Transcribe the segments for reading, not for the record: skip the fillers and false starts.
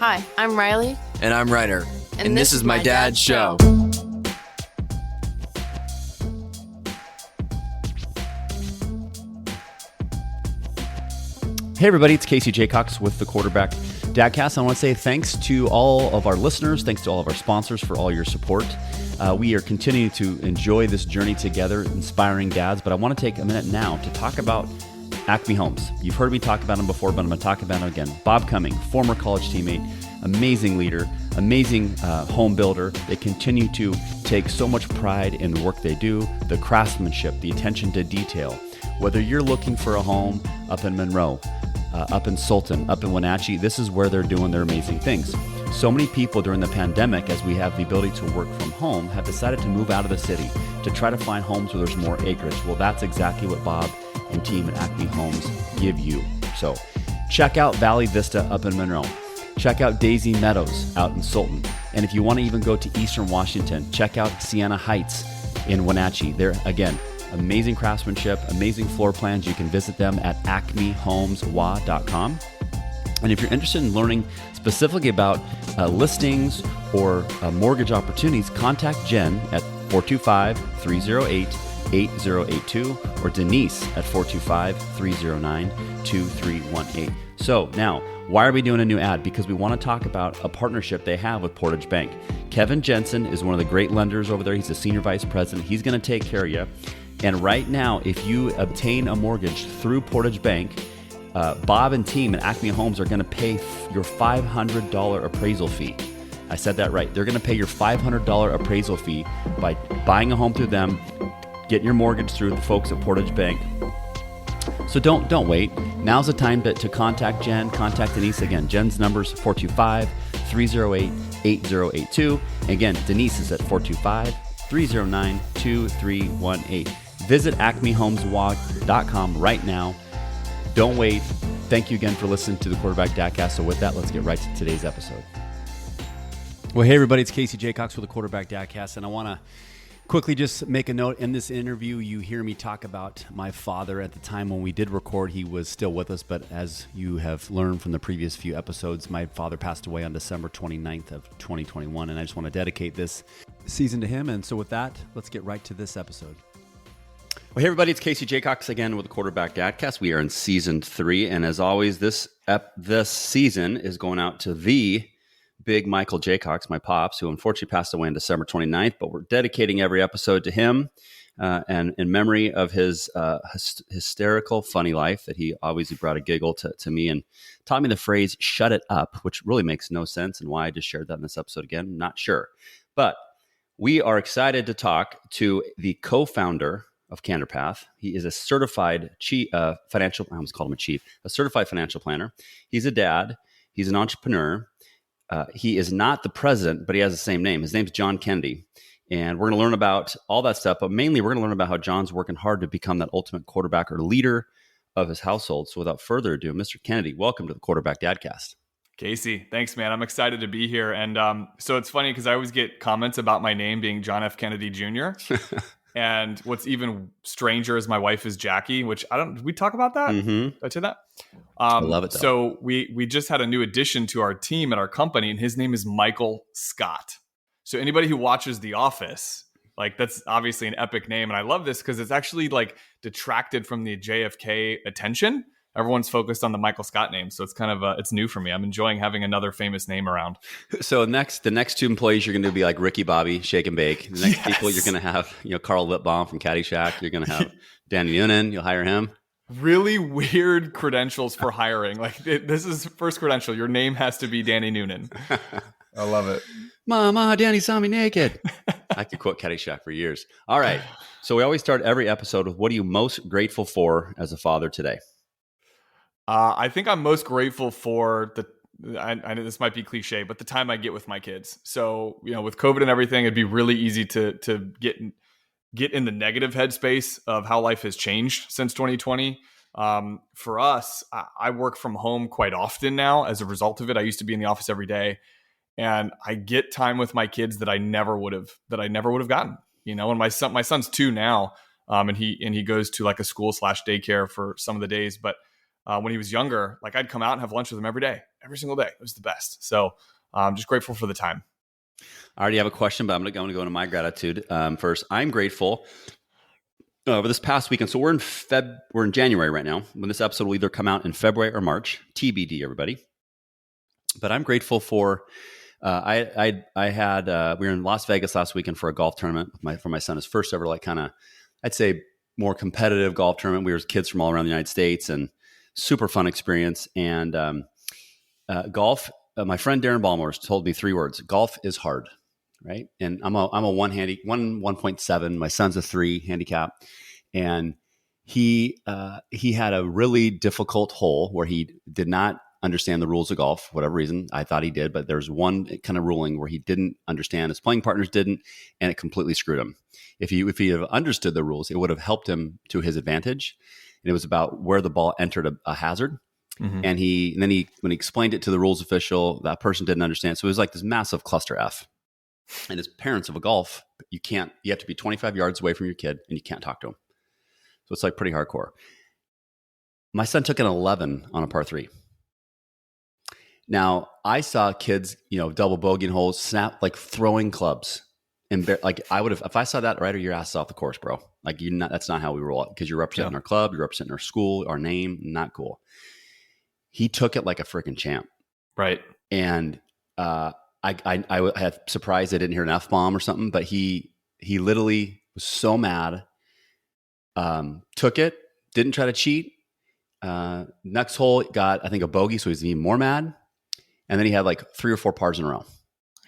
Hi, I'm Riley. And I'm Ryder. And this is my dad's show. Hey everybody, it's Casey Jacox with the Quarterback Dadcast. I want to say thanks to all of our listeners, thanks to all of our sponsors for all your support. We are continuing to enjoy this journey together, inspiring dads, but I want to take a minute now to talk about Acme Homes. You've heard me talk about them before, but I'm going to talk about them again. Bob Cumming, former college teammate, amazing leader, amazing home builder. They continue to take so much pride in the work they do, the craftsmanship, the attention to detail. Whether you're looking for a home up in Monroe, up in Sultan, up in Wenatchee, this is where they're doing their amazing things. So many people during the pandemic, as we have the ability to work from home, have decided to move out of the city to try to find homes where there's more acreage. Well, that's exactly what Bob and team at Acme Homes give you. So check out Valley Vista up in Monroe. Check out Daisy Meadows out in Sultan. And if you want to even go to Eastern Washington, check out Sienna Heights in Wenatchee. They're, again, amazing craftsmanship, amazing floor plans. You can visit them at acmehomeswa.com. And if you're interested in learning specifically about listings or mortgage opportunities, contact Jen at 425-308-8082 or Denise at 425-309-2318. So now, why are we doing a new ad? Because we want to talk about a partnership they have with Portage Bank. Kevin Jensen is one of the great lenders over there. He's a senior vice president. He's going to take care of you. And right now, if you obtain a mortgage through Portage Bank, Bob and team at Acme Homes are going to pay your $500 appraisal fee. I said that right. They're going to pay your $500 appraisal fee by buying a home through them, getting your mortgage through the folks at Portage Bank. So don't wait. Now's the time to contact Jen, contact Denise. Again, Jen's number is 425-308-8082. Again, Denise is at 425-309-2318. Visit acmehomeswa.com right now. Don't wait. Thank you again for listening to the Quarterback Dadcast. So with that, let's get right to today's episode. Well, hey everybody, it's Casey Jacox with the Quarterback Dadcast, and I want to quickly just make a note. In this interview, you hear me talk about my father. At the time when we did record, he was still with us, but as you have learned from the previous few episodes, my father passed away on December 29th of 2021, and I just want to dedicate this season to him. And so with that, let's get right to this episode. Well, hey everybody, it's Casey Jacox again with the Quarterback Dadcast. We are in season 3, and as always, this season is going out to the big Michael Jacox, my pops, who unfortunately passed away on December 29th, but we're dedicating every episode to him and in memory of his hysterical, funny life that he always brought a giggle to me and taught me the phrase, shut it up, which really makes no sense, and why I just shared that in this episode again, I'm not sure. But we are excited to talk to the co-founder of CandorPath. He is a certified a certified financial planner. He's a dad. He's an entrepreneur. He is not the president, but he has the same name. His name's John Kennedy. And we're going to learn about all that stuff, but mainly we're going to learn about how John's working hard to become that ultimate quarterback or leader of his household. So without further ado, Mr. Kennedy, welcome to the Quarterback Dadcast. Casey, thanks, man. I'm excited to be here. And so it's funny because I always get comments about my name being John F. Kennedy Jr. And what's even stranger is my wife is Jackie, which did we talk about that? Mm-hmm. Did I say that? I love it, though. So we just had a new addition to our team at our company, and his name is Michael Scott. So anybody who watches The Office, like that's obviously an epic name. And I love this because it's actually like detracted from the JFK attention. Everyone's focused on the Michael Scott name. So it's kind of, it's new for me. I'm enjoying having another famous name around. So the next two employees, you're going to be like Ricky Bobby, Shake and Bake. The next people, you're going to have, Carl Whitbaum from Caddyshack. You're going to have Danny Noonan. You'll hire him. Really weird credentials for hiring. Like this is first credential. Your name has to be Danny Noonan. I love it. Mama, Danny saw me naked. I could quote Caddyshack for years. All right. So we always start every episode with, what are you most grateful for as a father today? I think I'm most grateful for I know this might be cliche, but the time I get with my kids. So, with COVID and everything, it'd be really easy to get in the negative headspace of how life has changed since 2020. For us, I work from home quite often now as a result of it. I used to be in the office every day, and I get time with my kids that I never would have gotten. And my son's 2 now, and he goes to like a school/daycare for some of the days, but when he was younger, like I'd come out and have lunch with him every day, every single day. It was the best. So I'm just grateful for the time. I already have a question, but I'm going to go into my gratitude first. I'm grateful over this past weekend. So we're in January right now. When this episode will either come out in February or March, TBD, everybody. But I'm grateful for. We were in Las Vegas last weekend for a golf tournament for my son, his first ever, like kind of, I'd say more competitive golf tournament. We were kids from all around the United States and super fun experience. And golf, my friend Darren Ballmore told me 3 words: golf is hard, right? And I'm a 1.7. My son's a 3 handicap, and he had a really difficult hole where he did not understand the rules of golf for whatever reason. I thought he did, but there's one kind of ruling where he didn't understand. His playing partners didn't, and it completely screwed him. If he had understood the rules, it would have helped him to his advantage. And it was about where the ball entered a hazard. Mm-hmm. And when he explained it to the rules official, that person didn't understand. So it was like this massive cluster F. And as parents of a golf, you have to be 25 yards away from your kid and you can't talk to him. So it's like pretty hardcore. My son took an 11 on a par 3. Now, I saw kids, double bogeying holes, snap, like throwing clubs. And like I would have, if I saw that, right, or your ass is off the course, bro. Like that's not how we roll, because you're representing our club, you're representing our school, our name. Not cool. He took it like a freaking champ. Right. And I had surprised I didn't hear an F-bomb or something, but he literally was so mad. Took it, didn't try to cheat. Next hole got, I think, a bogey, so he was even more mad. And then he had like 3 or 4 pars in a row.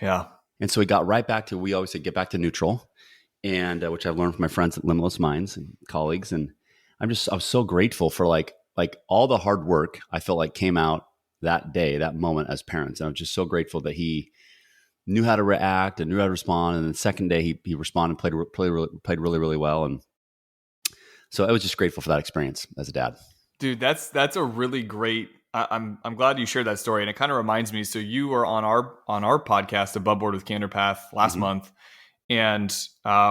Yeah. And so he got right back to, we always say, get back to neutral, and which I've learned from my friends at Limitless Minds and colleagues. And I was so grateful for like all the hard work I felt like came out that day, that moment as parents. And I was just so grateful that he knew how to react and knew how to respond. And the second day he responded, played really, really well. And so I was just grateful for that experience as a dad. Dude, that's a really great. I'm glad you shared that story, and it kind of reminds me. So you were on our podcast, Above Board with Candor Path, last month, and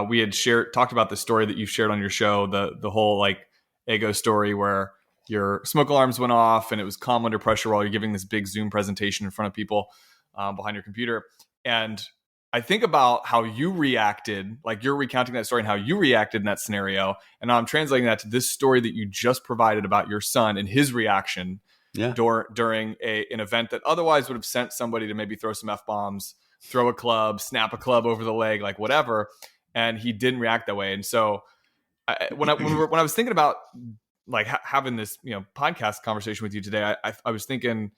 we had talked about the story that you shared on your show, the whole like ego story where your smoke alarms went off and it was calm under pressure while you're giving this big Zoom presentation in front of people behind your computer. And I think about how you reacted, like you're recounting that story and how you reacted in that scenario. And now I'm translating that to this story that you just provided about your son and his reaction during an event that otherwise would have sent somebody to maybe throw some F-bombs, throw a club, snap a club over the leg, like whatever. And he didn't react that way. And so when I was thinking about like having this, podcast conversation with you today, I was thinking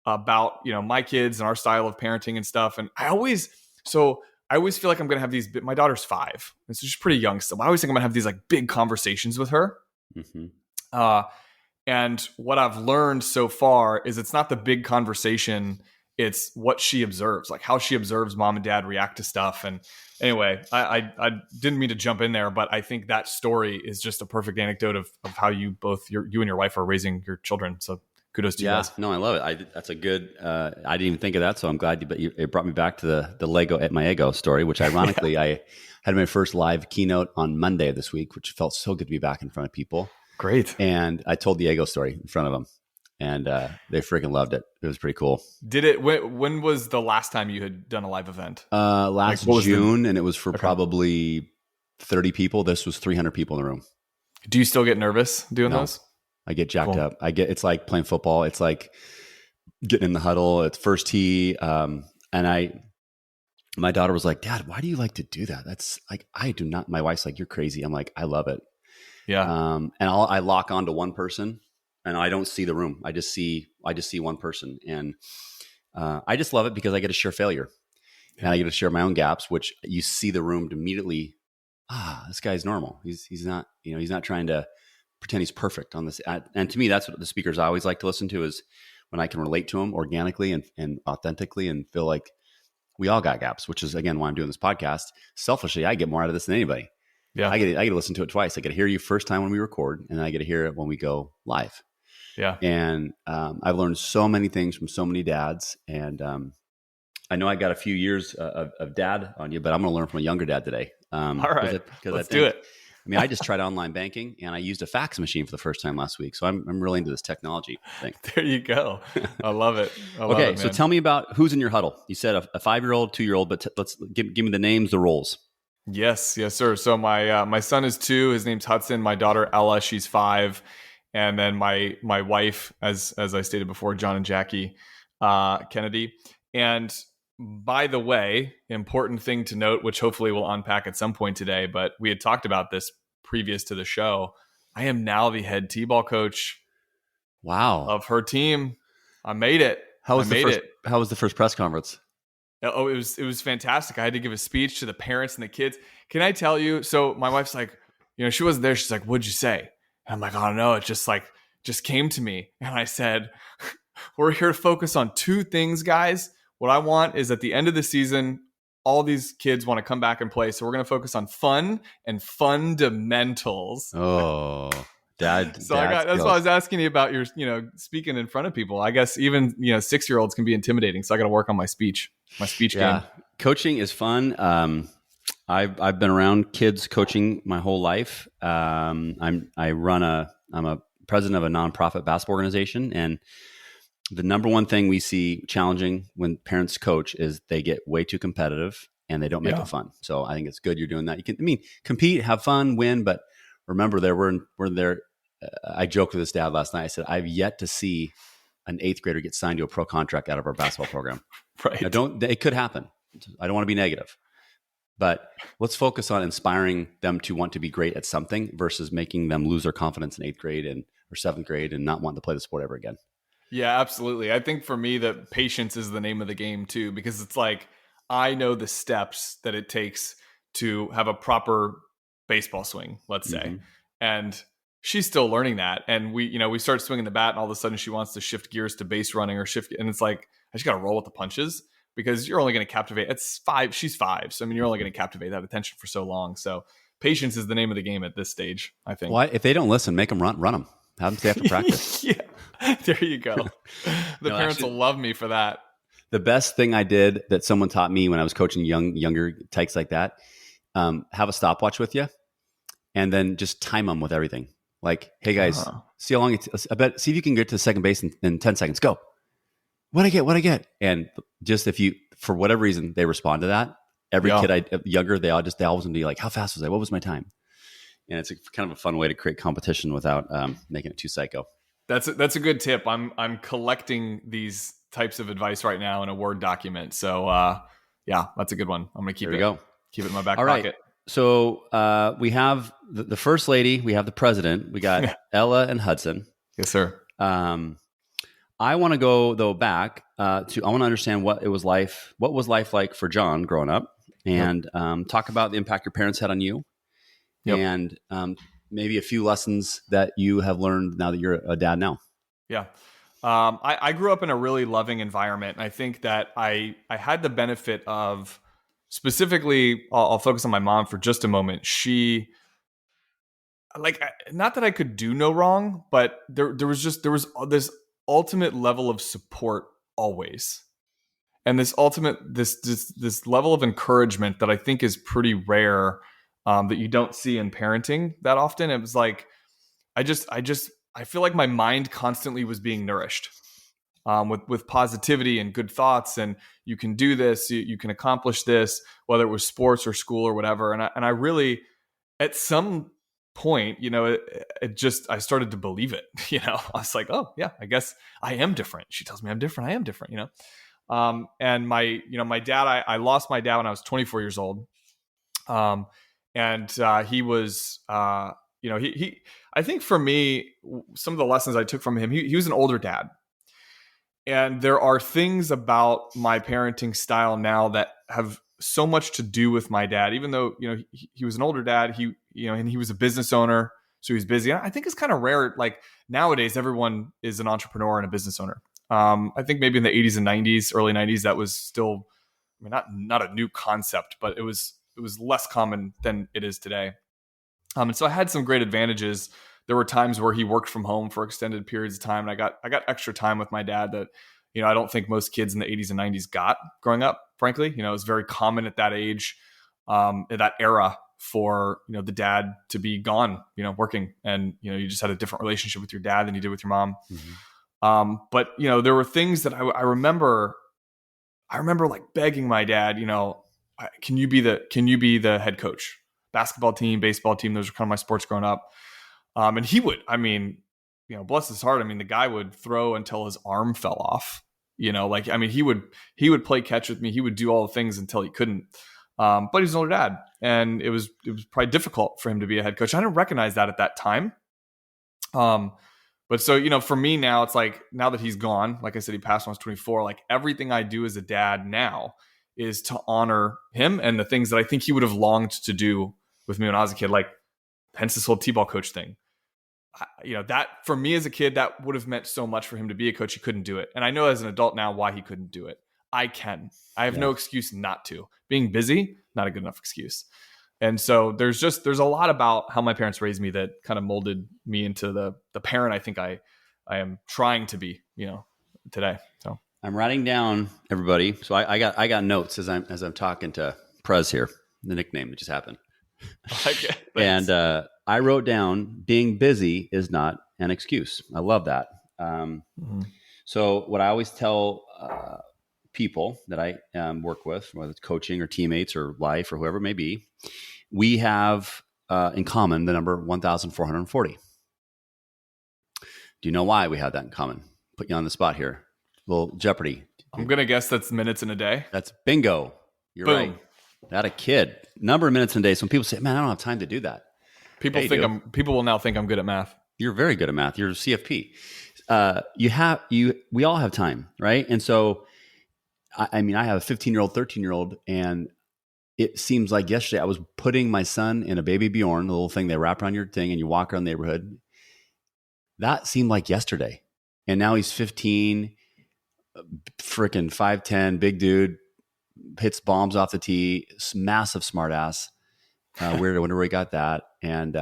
about, my kids and our style of parenting and stuff. And I always feel like I'm going to have these, my daughter's 5. And so she's pretty young still. I always think I'm going to have these like big conversations with her. Mm-hmm. And what I've learned so far is it's not the big conversation. It's what she observes, like how she observes mom and dad react to stuff. And anyway, I didn't mean to jump in there, but I think that story is just a perfect anecdote of how you and your wife are raising your children. So kudos to you guys. No, I love it. That's a good, I didn't even think of that. So I'm glad it brought me back to the Lego at my ego story, which ironically, I had my first live keynote on Monday of this week, which felt so good to be back in front of people. Great. And I told the ego story in front of them, and they freaking loved it. It was pretty cool. Did it? When was the last time you had done a live event? Last June, and it was for probably 30 people. This was 300 people in the room. Do you still get nervous doing those? I get jacked up. It's like playing football. It's like getting in the huddle. It's first tee. And my daughter was like, "Dad, why do you like to do that?" That's like, I do not. My wife's like, "You're crazy." I'm like, I love it. Yeah. And I lock on to one person, and I don't see the room. I just see one person, and I just love it because I get to share failure, and I get to share my own gaps, which you see the room immediately. This guy's normal. He's not, he's not trying to pretend he's perfect on this. And to me, that's what the speakers I always like to listen to, is when I can relate to them organically and authentically, and feel like we all got gaps, which is again why I'm doing this podcast. Selfishly, I get more out of this than anybody. Yeah, I get to listen to it twice. I get to hear you first time when we record, and then I get to hear it when we go live. Yeah, and I've learned so many things from so many dads, and I know I got a few years of dad on you, but I'm going to learn from a younger dad today. All right, let's do it. mean, I just tried online banking and I used a fax machine for the first time last week. So I'm really into this technology thing. There you go. I love it. Okay, so tell me about who's in your huddle. You said a 5-year-old, 2-year-old, but let's give me the names, the roles. Yes, sir. So my son is 2. His name's Hudson. My daughter Ella, she's 5, and then my wife, as I stated before, John and Jackie Kennedy. And by the way, important thing to note, which hopefully we'll unpack at some point today, but we had talked about this previous to the show. I am now the head T-ball coach. Wow. Of her team. I made it. How was the first press conference? Oh, it was fantastic. I had to give a speech to the parents and the kids. Can I tell you? So my wife's like, she wasn't there. She's like, "What'd you say?" And I'm like, "Oh no, it just came to me." And I said, "We're here to focus on 2 things, guys. What I want is at the end of the season, all these kids want to come back and play. So we're going to focus on fun and fundamentals." Oh, that's why I was asking you about your, speaking in front of people. I guess even, 6-year-olds can be intimidating. So I got to work on my speech game. Coaching is fun. I've been around kids coaching my whole life. I'm a president of a nonprofit basketball organization, and the number one thing we see challenging when parents coach is they get way too competitive and they don't make it fun. So I think it's good you're doing that. You can, compete, have fun, win, but remember I joked with his dad last night. I said, I've yet to see an 8th grader get signed to a pro contract out of our basketball program. Right. Now, it could happen. I don't want to be negative, but let's focus on inspiring them to want to be great at something versus making them lose their confidence in 8th grade or 7th grade and not want to play the sport ever again. Yeah, absolutely. I think for me, that patience is the name of the game too, because it's like, I know the steps that it takes to have a proper baseball swing, let's say. Mm-hmm. And she's still learning that. And we start swinging the bat and all of a sudden she wants to shift gears to base running or shift. And it's like, I just got to roll with the punches because you're only going to captivate. It's 5. She's 5. So, you're only going to captivate that attention for so long. So patience is the name of the game at this stage, I think. Well, if they don't listen, make them run them. Have them stay after practice. Yeah. There you go. The parents will love me for that. The best thing I did that someone taught me when I was coaching younger tykes like that, have a stopwatch with you and then just time them with everything. Like, hey guys, see how long see if you can get to second base in 10 seconds. Go. What'd I get? And just if you, for whatever reason, they respond to that. Every kid younger, they always would be like, how fast was I? What was my time? And it's kind of a fun way to create competition without making it too psycho. That's a good tip. I'm collecting these types of advice right now in a Word document. So that's a good one. I'm going to keep it in my back pocket. Right. So we have the first lady, we have the president, we got Ella and Hudson. Yes, sir. I want to go though back I want to understand what was life like for John growing up, and talk about the impact your parents had on you, and maybe a few lessons that you have learned now that you're a dad now. Yeah. I grew up in a really loving environment. And I think that I had the benefit of, specifically, I'll focus on my mom for just a moment. She, not that I could do no wrong, but there was this ultimate level of support always. And this level of encouragement that I think is pretty rare, that you don't see in parenting that often. It was like, I feel like my mind constantly was being nourished with positivity and good thoughts, and you can do this, you can accomplish this, whether it was sports or school or whatever. And I really, at some point, I started to believe it. I was like, oh yeah, I guess I am different. She tells me I'm different. I am different. And my dad, I lost my dad when I was 24 years old. And he was, I think for me, some of the lessons I took from him, he was an older dad. And there are things about my parenting style now that have so much to do with my dad, even though, he was an older dad, and he was a business owner, so he was busy. And I think it's kind of rare. Like nowadays, everyone is an entrepreneur and a business owner. I think maybe in the 80s and 90s, early 90s, that was still, not a new concept, but it was less common than it is today. And so I had some great advantages. There were times where he worked from home for extended periods of time, and I got extra time with my dad that, I don't think most kids in the 80s and 90s got growing up, frankly. It was very common at that age, in that era for, the dad to be gone, working, and, you just had a different relationship with your dad than you did with your mom. But, there were things that I remember like begging my dad, can you be the head coach? Basketball team, baseball team, those were kind of my sports growing up. And he would, bless his heart. The guy would throw until his arm fell off, he would play catch with me. He would do all the things until he couldn't. But he's an older dad, and it was probably difficult for him to be a head coach. I didn't recognize that at that time. But so, for me now, it's like, now that he's gone, like I said, he passed when I was 24, like everything I do as a dad now is to honor him and the things that I think he would have longed to do with me when I was a kid, like hence this whole T-ball coach thing. That for me as a kid, that would have meant so much for him to be a coach. He couldn't do it. And I know as an adult now why he couldn't do it. I can. I have no excuse not to. Being busy, not a good enough excuse. And so there's a lot about how my parents raised me that kind of molded me into the parent I think I am trying to be, today. So I'm writing down, everybody. So I got notes as I'm talking to Prez here, the nickname that just happened. Okay, and I wrote down, being busy is not an excuse. I love that. So what I always tell people that I work with, whether it's coaching or teammates or life or whoever it may be, we have in common the number 1,440. Do you know why we have that in common? Put you on the spot here. Little Jeopardy. I'm going to guess that's minutes in a day. That's bingo. You're Boom. right. Not a kid. Number of minutes in a day. So when people say, man, I don't have time to do that. People will now think I'm good at math. You're very good at math. You're a CFP. We all have time, right? And so, I have a 15-year-old, 13-year-old, and it seems like yesterday I was putting my son in a Baby Bjorn, the little thing they wrap around your thing and you walk around the neighborhood. That seemed like yesterday. And now he's 15, freaking 5'10", big dude, hits bombs off the tee, massive smart ass. Weird. I wonder where he got that. And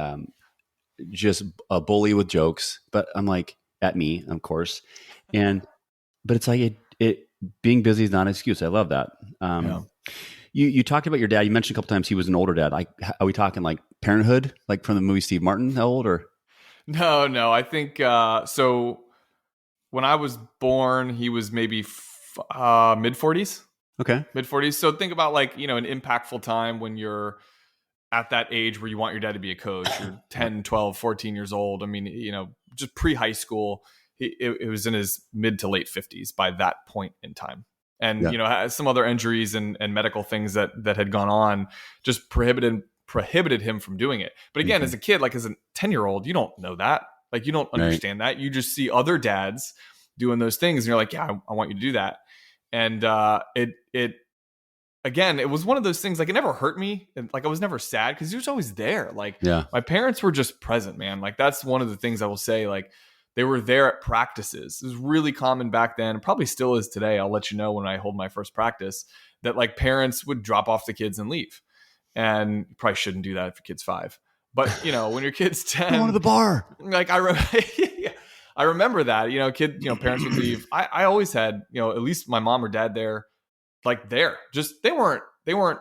just a bully with jokes. But I'm like, at me, of course. But it's like it being busy is not an excuse. I love that. You talked about your dad. You mentioned a couple times he was an older dad. Like, are we talking like Parenthood, like from the movie Steve Martin? How old? Or no. I think so. When I was born, he was maybe mid 40s. Okay, mid 40s. So think about like an impactful time when you're at that age where you want your dad to be a coach. You're 10, 12, 14 years old. Just pre-high school. It was in his mid to late 50s by that point in time. And, some other injuries and medical things that had gone on just prohibited him from doing it. But again, as a kid, like as a 10-year-old, you don't know that. Like you don't understand that. You just see other dads doing those things and you're like, yeah, I want you to do that. And again, it was one of those things, like it never hurt me. And like I was never sad because he was always there. Like my parents were just present, man. Like that's one of the things I will say, like they were there at practices. It was really common back then, probably still is today. I'll let you know when I hold my first practice that like parents would drop off the kids and leave. And you probably shouldn't do that if your kid's 5. But when your kid's 10, going to the bar. Like I remember that, parents would leave. I always had, at least my mom or dad there. Just they weren't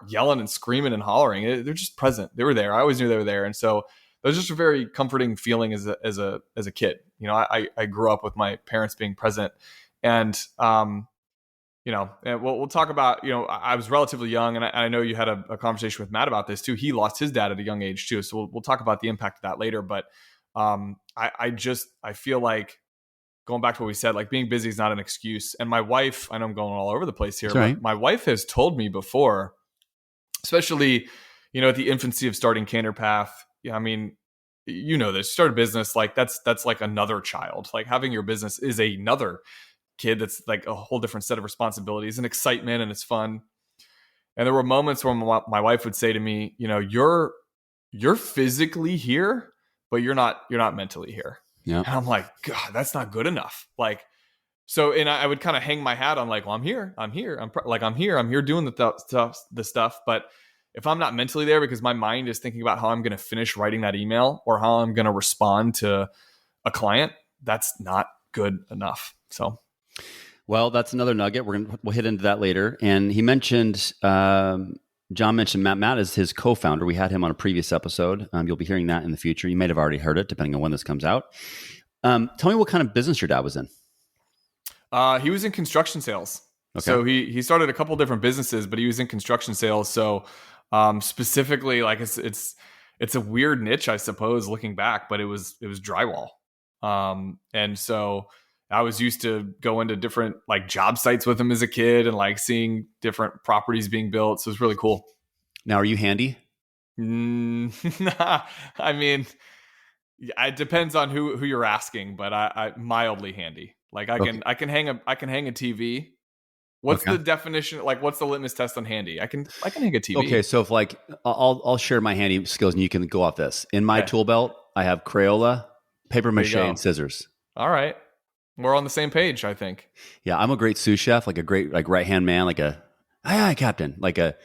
yelling and screaming and hollering. They're just present. They were there. I always knew they were there. And so it was just a very comforting feeling as a kid. I grew up with my parents being present, and we'll talk about, I was relatively young, and I know you had a conversation with Matt about this too. He lost his dad at a young age too. So we'll talk about the impact of that later. But I feel like, going back to what we said, like being busy is not an excuse. And my wife, I know I'm going all over the place here, but my wife has told me before, especially, at the infancy of starting Canter Path. This, start a business, like that's like another child. Like having your business is another kid. That's like a whole different set of responsibilities and excitement, and it's fun. And there were moments where my wife would say to me, you're physically here, but you're not mentally here. Yeah. And I'm like, God, that's not good enough. Like, so, and I would kind of hang my hat on like, well, I'm here. I'm here doing the stuff. But if I'm not mentally there because my mind is thinking about how I'm going to finish writing that email or how I'm going to respond to a client, that's not good enough. So, well, that's another nugget. We'll hit into that later. And he mentioned John mentioned Matt. Matt is his co-founder. We had him on a previous episode. You'll be hearing that in the future. You might have already heard it, depending on when this comes out. Tell me what kind of business your dad was in. He was in construction sales. Okay. So he started a couple different businesses, but he was in construction sales. So specifically, like it's a weird niche, I suppose, looking back, but it was drywall. And so I was used to going to different like job sites with him as a kid and like seeing different properties being built. So it was really cool. Now, are you handy? I mean, it depends on who you're asking, but I mildly handy. Like I can hang a TV. What's the definition? Like, what's the litmus test on handy? I can hang a TV. Okay, so if like I'll share my handy skills, and you can go off this. In my tool belt, I have Crayola, paper mache, and scissors. All right, we're on the same page, I think. Yeah, I'm a great sous chef, like a great like right hand man, like a aye captain, like a.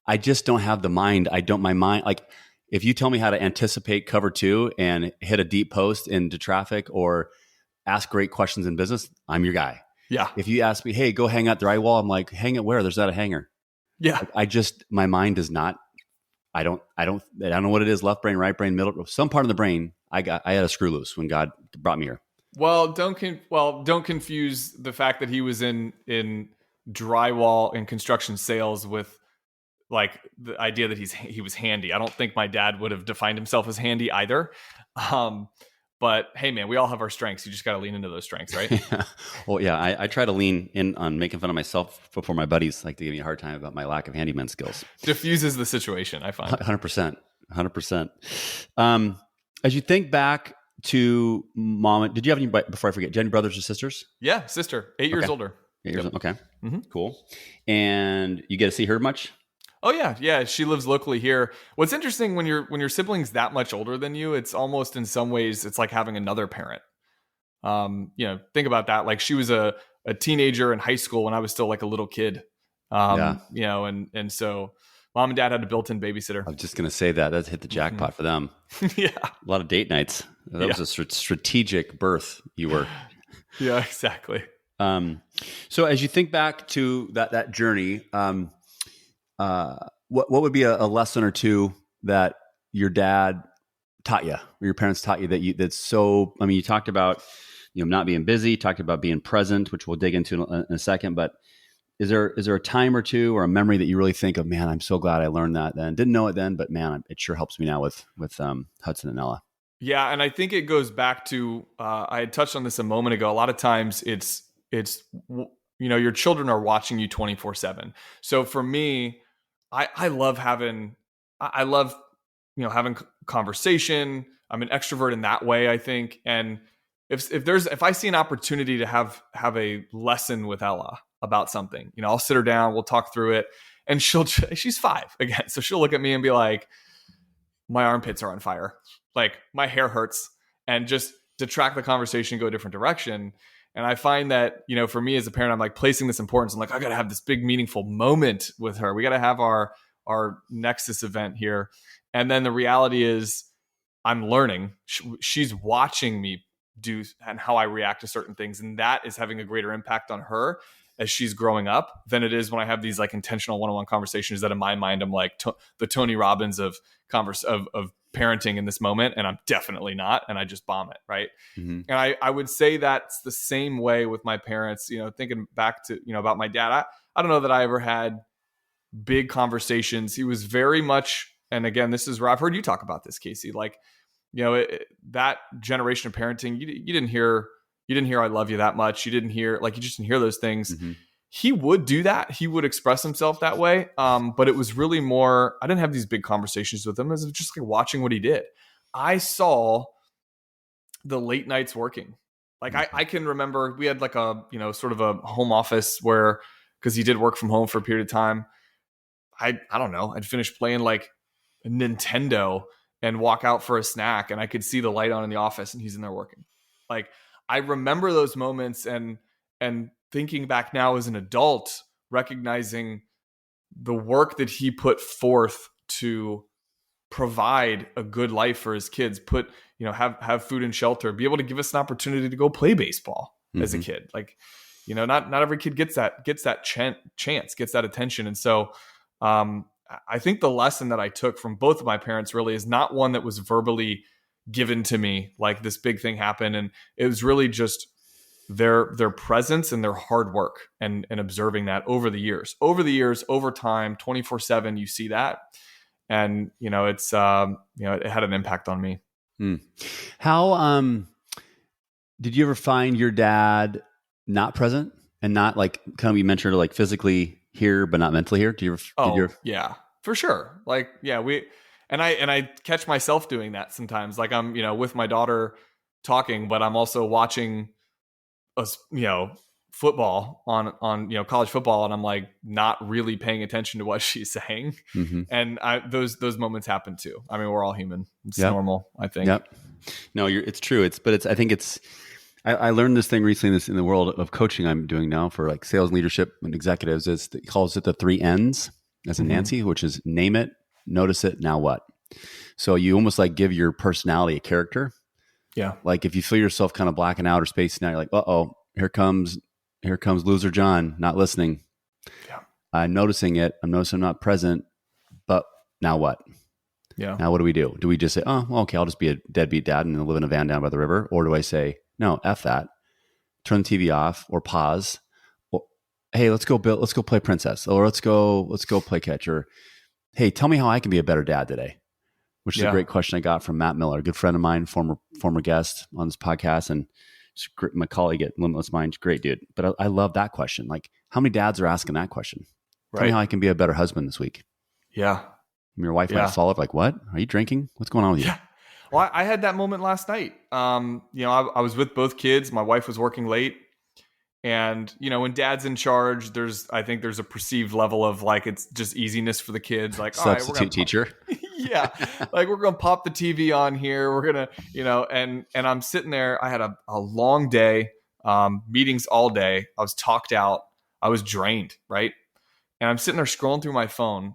I just don't have the mind. My mind like. If you tell me how to anticipate cover 2 and hit a deep post into traffic or ask great questions in business, I'm your guy. Yeah. If you ask me, hey, go hang out drywall, I'm like, hang it where? There's not a hanger. Yeah. Like, my mind does not. I don't know what it is. Left brain, right brain, middle. Some part of the brain. I had a screw loose when God brought me here. Well, don't confuse the fact that he was in drywall and construction sales with like the idea that he was handy. I don't think my dad would have defined himself as handy either. But hey, man, we all have our strengths. You just got to lean into those strengths, right? Yeah. Well, yeah, I try to lean in on making fun of myself before my buddies like to give me a hard time about my lack of handyman skills. Diffuses the situation, I find. 100%. As you think back to mom, did you have any, before I forget, did you have any brothers or sisters? Yeah, sister, 8 years older. 8 years old. Okay. Mm-hmm. Cool. And you get to see her much? Oh yeah. She lives locally here. What's interesting when your sibling's that much older than you, it's almost in some ways it's like having another parent. Think about that. Like she was a teenager in high school when I was still like a little kid. And so mom and dad had a built-in babysitter. I was just gonna say that hit the jackpot for them. Yeah, a lot of date nights. That was a strategic birth. You were. Yeah, exactly. So as you think back to that journey. What would be a lesson or two that your dad taught you, or your parents taught you that's so? I mean, you talked about not being busy, talked about being present, which we'll dig into in a second. But is there a time or two or a memory that you really think of? Man, I'm so glad I learned that then. Didn't know it then, but man, it sure helps me now with Hudson and Ella. Yeah, and I think it goes back to I had touched on this a moment ago. A lot of times it's your children are watching you 24/7. So for me, I love having conversation. I'm an extrovert in that way, I think. And if I see an opportunity to have a lesson with Ella about something, I'll sit her down, we'll talk through it. And she's 5 again. So she'll look at me and be like, my armpits are on fire. Like my hair hurts. And just to track the conversation, go a different direction. And I find that, for me as a parent, I'm like placing this importance. I'm like, I got to have this big, meaningful moment with her. We got to have our Nexus event here. And then the reality is I'm learning. She's watching me do and how I react to certain things. And that is having a greater impact on her as she's growing up than it is when I have these like intentional one-on-one conversations that in my mind, I'm like the Tony Robbins of parenting in this moment, and I'm definitely not, and I just bomb it, right? Mm-hmm. And I would say that's the same way with my parents. Thinking back to about my dad, I don't know that I ever had big conversations. He was very much, and again, this is where I've heard you talk about this, Casey. Like, that generation of parenting, you didn't hear I love you that much. You just didn't hear those things. Mm-hmm. He would do that. He would express himself that way. But it was really more, I didn't have these big conversations with him. It was just like watching what he did. I saw the late nights working. Like I can remember we had like a, sort of a home office because he did work from home for a period of time. I don't know. I'd finish playing like Nintendo and walk out for a snack, and I could see the light on in the office and he's in there working. Like I remember those moments and thinking back now as an adult, recognizing the work that he put forth to provide a good life for his kids, have food and shelter, be able to give us an opportunity to go play baseball as a kid. Like, not every kid gets that chance, gets that attention. And so, I think the lesson that I took from both of my parents really is not one that was verbally given to me, like this big thing happened. And it was really just their presence and their hard work and observing that over the years, over time, 24/7, you see that. And, it's, it had an impact on me. How, did you ever find your dad not present and not like kind of, you mentioned like physically here, but not mentally here? Yeah, for sure. Like, yeah, I catch myself doing that sometimes. Like I'm, with my daughter talking, but I'm also watching us, football on college football, and I'm like not really paying attention to what she's saying. Mm-hmm. And those moments happen too. I mean, we're all human. It's normal, I think. Yep. No, it's true. I think I learned this thing recently in the world of coaching I'm doing now for like sales leadership and executives. It calls it the 3 N's as in Nancy, which is name it, notice it, now what? So you almost like give your personality a character. Yeah. Like if you feel yourself kind of blacking out or spacing out, you're like, uh-oh, here comes loser John, not listening. Yeah. I'm noticing it. I'm noticing I'm not present, but now what? Yeah. Now what do we do? Do we just say, oh, well, okay, I'll just be a deadbeat dad and live in a van down by the river? Or do I say, no, F that, turn the TV off or pause. Or, hey, let's go play princess, or let's go play catch, or hey, tell me how I can be a better dad today. Which is a great question I got from Matt Miller, a good friend of mine, former guest on this podcast, and my colleague at Limitless Minds, great dude. But I love that question. Like, how many dads are asking that question? Tell me how I can be a better husband this week. Yeah. Your wife might follow up like, what? Are you drinking? What's going on with you? Yeah. Well, I had that moment last night. I was with both kids. My wife was working late. And, when dad's in charge, I think there's a perceived level of like, it's just easiness for the kids. Like, substitute all right, teacher. Yeah. Like we're going to pop the TV on here. We're going to, and I'm sitting there. I had a long day, meetings all day. I was talked out. I was drained. Right. And I'm sitting there scrolling through my phone.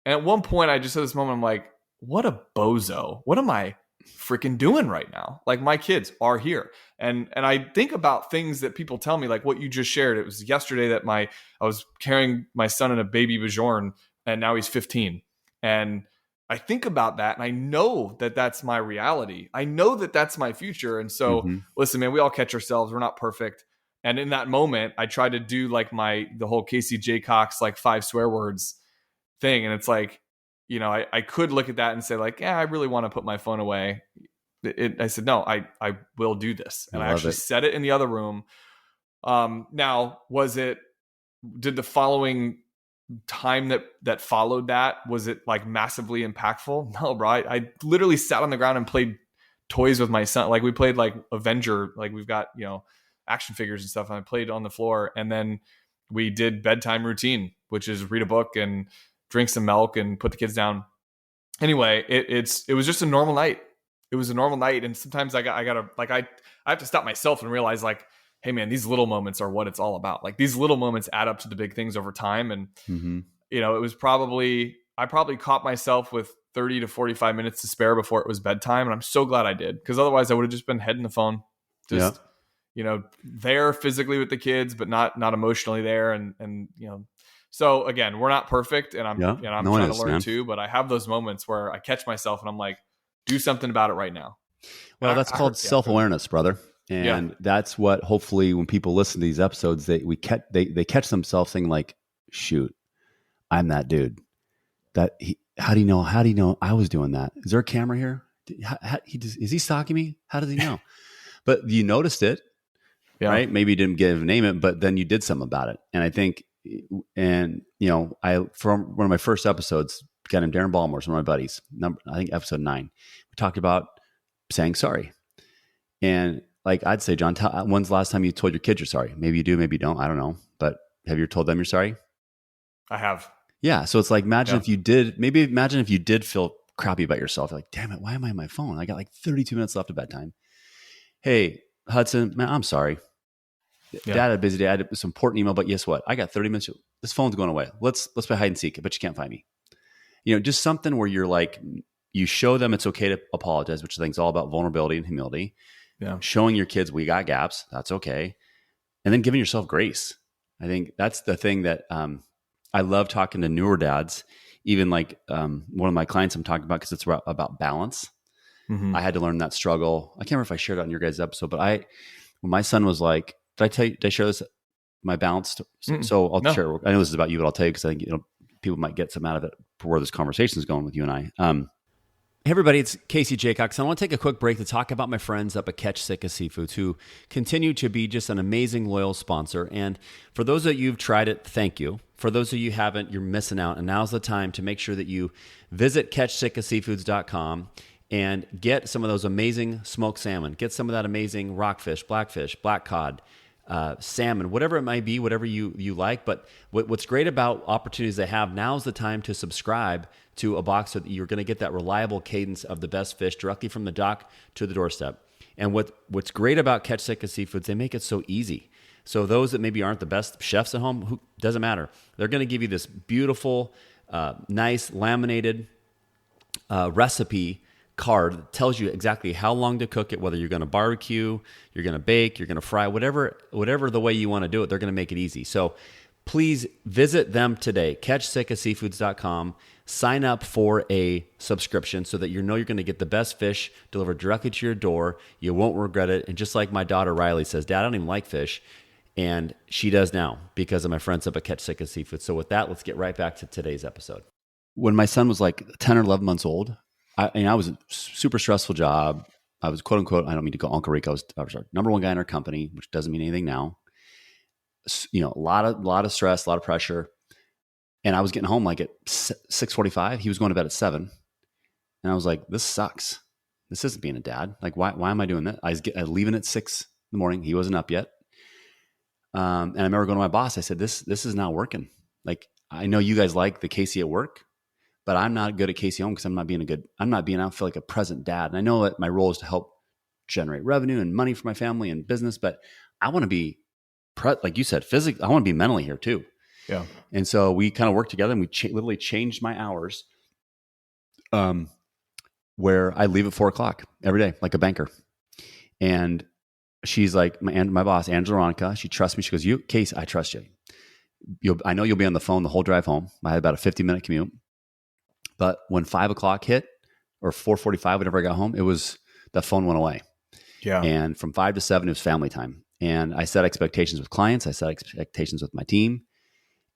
And at one point I just had this moment, I'm like, what a bozo. What am I freaking doing right now? Like my kids are here. And I think about things that people tell me, like what you just shared. It was yesterday that I was carrying my son in a baby Bajorn, and now he's 15. And I think about that, and I know that that's my reality. I know that that's my future. And so listen, man, we all catch ourselves. We're not perfect. And in that moment, I tried to do like the whole Casey Jacox, like 5 swear words thing. And it's like, I could look at that and say like, yeah, I really want to put my phone away. I said, no, I will do this. And I actually said it in the other room. Now, did the following time that followed that, was it like massively impactful? No, bro. I literally sat on the ground and played toys with my son. Like we played like Avenger, like we've got, action figures and stuff. And I played on the floor. And then we did bedtime routine, which is read a book and drink some milk and put the kids down. Anyway, it was just a normal night. It was a normal night. And sometimes I have to stop myself and realize like, hey man, these little moments are what it's all about. Like these little moments add up to the big things over time. And, it was I probably caught myself with 30 to 45 minutes to spare before it was bedtime. And I'm so glad I did, because otherwise I would have just been head in the phone, just, there physically with the kids, but not emotionally there. And, so again, we're not perfect, and I'm trying to learn too, but I have those moments where I catch myself and I'm like, do something about it right now. Well, that's called self-awareness, brother. And that's what, hopefully when people listen to these episodes, they catch themselves saying like, shoot, I'm that dude. How do you know I was doing that? Is there a camera here? Is he stalking me? How does he know? But you noticed it, right? Maybe you didn't name it, but then you did something about it. And I think, from one of my first episodes, a guy named Darren Ballmore's one of my buddies, I think episode 9, we talked about saying sorry. And like, I'd say, John, when's the last time you told your kids you're sorry? Maybe you do, maybe you don't. I don't know. But have you told them you're sorry? I have. Yeah. So it's like, imagine if you did feel crappy about yourself. You're like, damn it, why am I on my phone? I got like 32 minutes left of bedtime. Hey, Hudson, man, I'm sorry. Dad had a busy day. I had this important email, but guess what? I got 30 minutes. This phone's going away. Let's play hide and seek, but you can't find me. Just something where you're like, you show them it's okay to apologize, which I think is all about vulnerability and humility. Yeah. Showing your kids we got gaps. That's okay. And then giving yourself grace. I think that's the thing that I love talking to newer dads, even like one of my clients I'm talking about, because it's about balance. Mm-hmm. I had to learn that struggle. I can't remember if I shared it on your guys' episode, but when my son was like, did I share this, my balance? So I'll share. I know this is about you, but I'll tell you, because I think, people might get some out of it for where this conversation is going with you and I. Hey everybody, it's Casey Jacox. I want to take a quick break to talk about my friends up at Catch Sitka Seafoods, who continue to be just an amazing, loyal sponsor. And for those of you who've tried it, thank you. For those of you who haven't, you're missing out. And now's the time to make sure that you visit catchsitkaseafoods.com and get some of those amazing smoked salmon. Get some of that amazing rockfish, blackfish, black cod, salmon, whatever it might be, whatever you like. But what's great about opportunities they have, now's the time to subscribe to a box so that you're going to get that reliable cadence of the best fish directly from the dock to the doorstep. And what's great about Catch Sitka Seafoods, they make it so easy. So those that maybe aren't the best chefs at home, doesn't matter. They're going to give you this beautiful, nice laminated recipe card that tells you exactly how long to cook it, whether you're going to barbecue, you're going to bake, you're going to fry, whatever the way you want to do it, they're going to make it easy. So please visit them today, catchsitkaseafoods.com. Sign up for a subscription so that you're going to get the best fish delivered directly to your door. You won't regret it. And just like my daughter Riley says, Dad, I don't even like fish. And she does now because of my friends up at Catch Sitka Seafood. So with that, let's get right back to today's episode. When my son was like 10 or 11 months old, I was a super stressful job. I was, quote unquote, I don't mean to go Uncle Rick. I was our number one guy in our company, which doesn't mean anything now. A lot of stress, a lot of pressure. And I was getting home like at 6:45. He was going to bed at 7. And I was like, this sucks. This isn't being a dad. Like, why am I doing that? I was leaving at 6 in the morning. He wasn't up yet. And I remember going to my boss. I said, this is not working. Like, I know you guys like the Casey at work, but I'm not good at Casey home because I don't feel like a present dad. And I know that my role is to help generate revenue and money for my family and business, but I want to be, like you said, physically, I want to be mentally here too. Yeah. And so we kind of worked together, and we literally changed my hours, where I leave at 4:00 every day, like a banker. And she's like, my boss, Angela Ronica, she trusts me. She goes, Case, I trust you. I know you'll be on the phone the whole drive home. I had about a 50-minute commute. But when 5:00 hit, or 4:45, whenever I got home, that phone went away. Yeah. And from 5 to 7, it was family time. And I set expectations with clients. I set expectations with my team.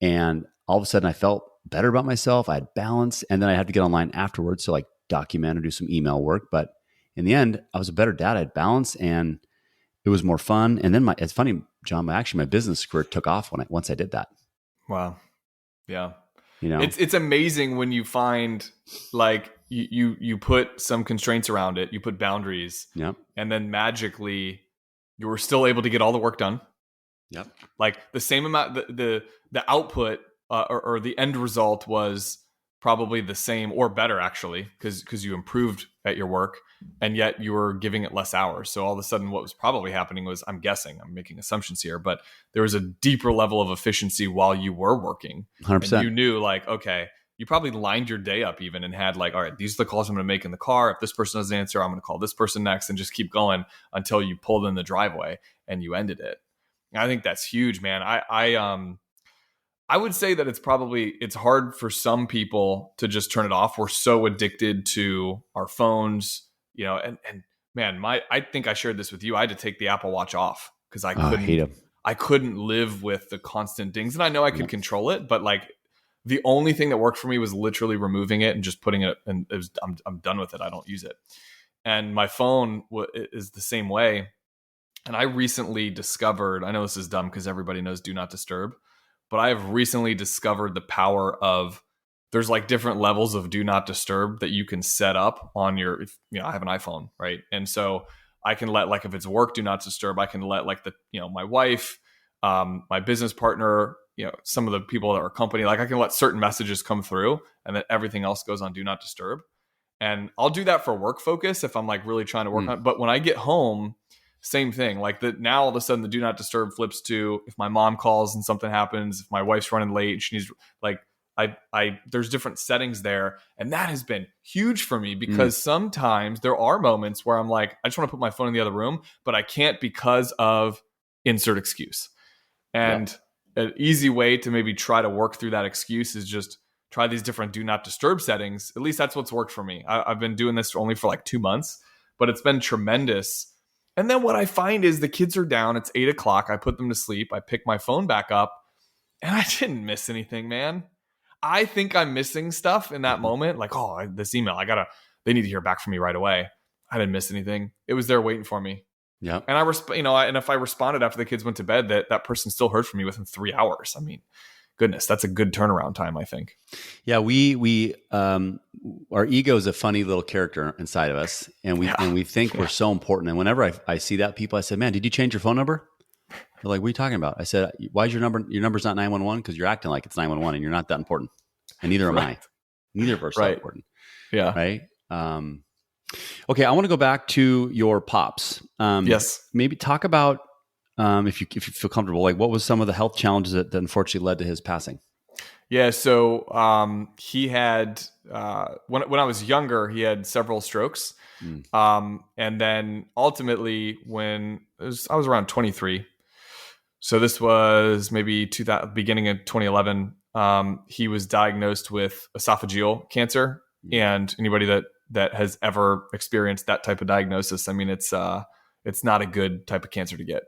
And all of a sudden I felt better about myself. I had balance. And then I had to get online afterwards to like document or do some email work. But in the end, I was a better dad. I had balance and it was more fun. And then it's funny, John, my business career took off once I did that. Wow. Yeah. It's amazing when you find like you put some constraints around it, you put boundaries, yep, and then magically you were still able to get all the work done. Yep. Like the same amount, the output or the end result was probably the same or better actually, because you improved at your work, and yet you were giving it less hours. So all of a sudden what was probably happening was, I'm making assumptions here, but there was a deeper level of efficiency while you were working. 100%. And you knew like, okay, you probably lined your day up even and had like, all right, these are the calls I'm going to make in the car. If this person doesn't answer, I'm going to call this person next, and just keep going until you pulled in the driveway and you ended it. And I think that's huge, man. I would say that it's hard for some people to just turn it off. We're so addicted to our phones, and man, I think I shared this with you. I had to take the Apple Watch off because I couldn't live with the constant dings. And I know I could control it, but like the only thing that worked for me was literally removing it and just putting it, and I'm done with it. I don't use it. And my phone is the same way. And I recently discovered, I know this is dumb because everybody knows Do Not Disturb, but I have recently discovered the power of, there's like different levels of Do Not Disturb that you can set up on I have an iPhone, right? And so I can let, like, if it's work Do Not Disturb, I can let like my wife, my business partner, some of the people that are company, like I can let certain messages come through, and then everything else goes on Do Not Disturb. And I'll do that for work focus if I'm like really trying to work on it. But when I get home, same thing. Like now all of a sudden the Do Not Disturb flips to if my mom calls and something happens, if my wife's running late, she needs, like, there's different settings there. And that has been huge for me because sometimes there are moments where I'm like, I just want to put my phone in the other room, but I can't because of insert excuse. And an easy way to maybe try to work through that excuse is just try these different do not disturb settings. At least that's what's worked for me. I've been doing this only for like 2 months, but it's been tremendous. And then what I find is the kids are down. It's 8:00. I put them to sleep. I pick my phone back up, and I didn't miss anything, man. I think I'm missing stuff in that moment. Like, oh, this email, they need to hear back from me right away. I didn't miss anything. It was there waiting for me. Yeah. And and if I responded after the kids went to bed, that person still heard from me within 3 hours. I mean, goodness, that's a good turnaround time, I think. Yeah, we our ego is a funny little character inside of us, and we think we're so important. And whenever I see that, people, I said, "Man, did you change your phone number?" They're like, "What are you talking about?" I said, "Why is your number's not 911? Because you're acting like it's 911, and you're not that important, and neither am I. Neither of us are important." Yeah. Right. Okay, I want to go back to your pops. Yes. Maybe talk about if you feel comfortable, like what was some of the health challenges that unfortunately led to his passing? Yeah. So he had when I was younger, he had several strokes, and then ultimately I was around 23. So this was maybe beginning of 2011. He was diagnosed with esophageal cancer, and anybody that has ever experienced that type of diagnosis, I mean, it's not a good type of cancer to get.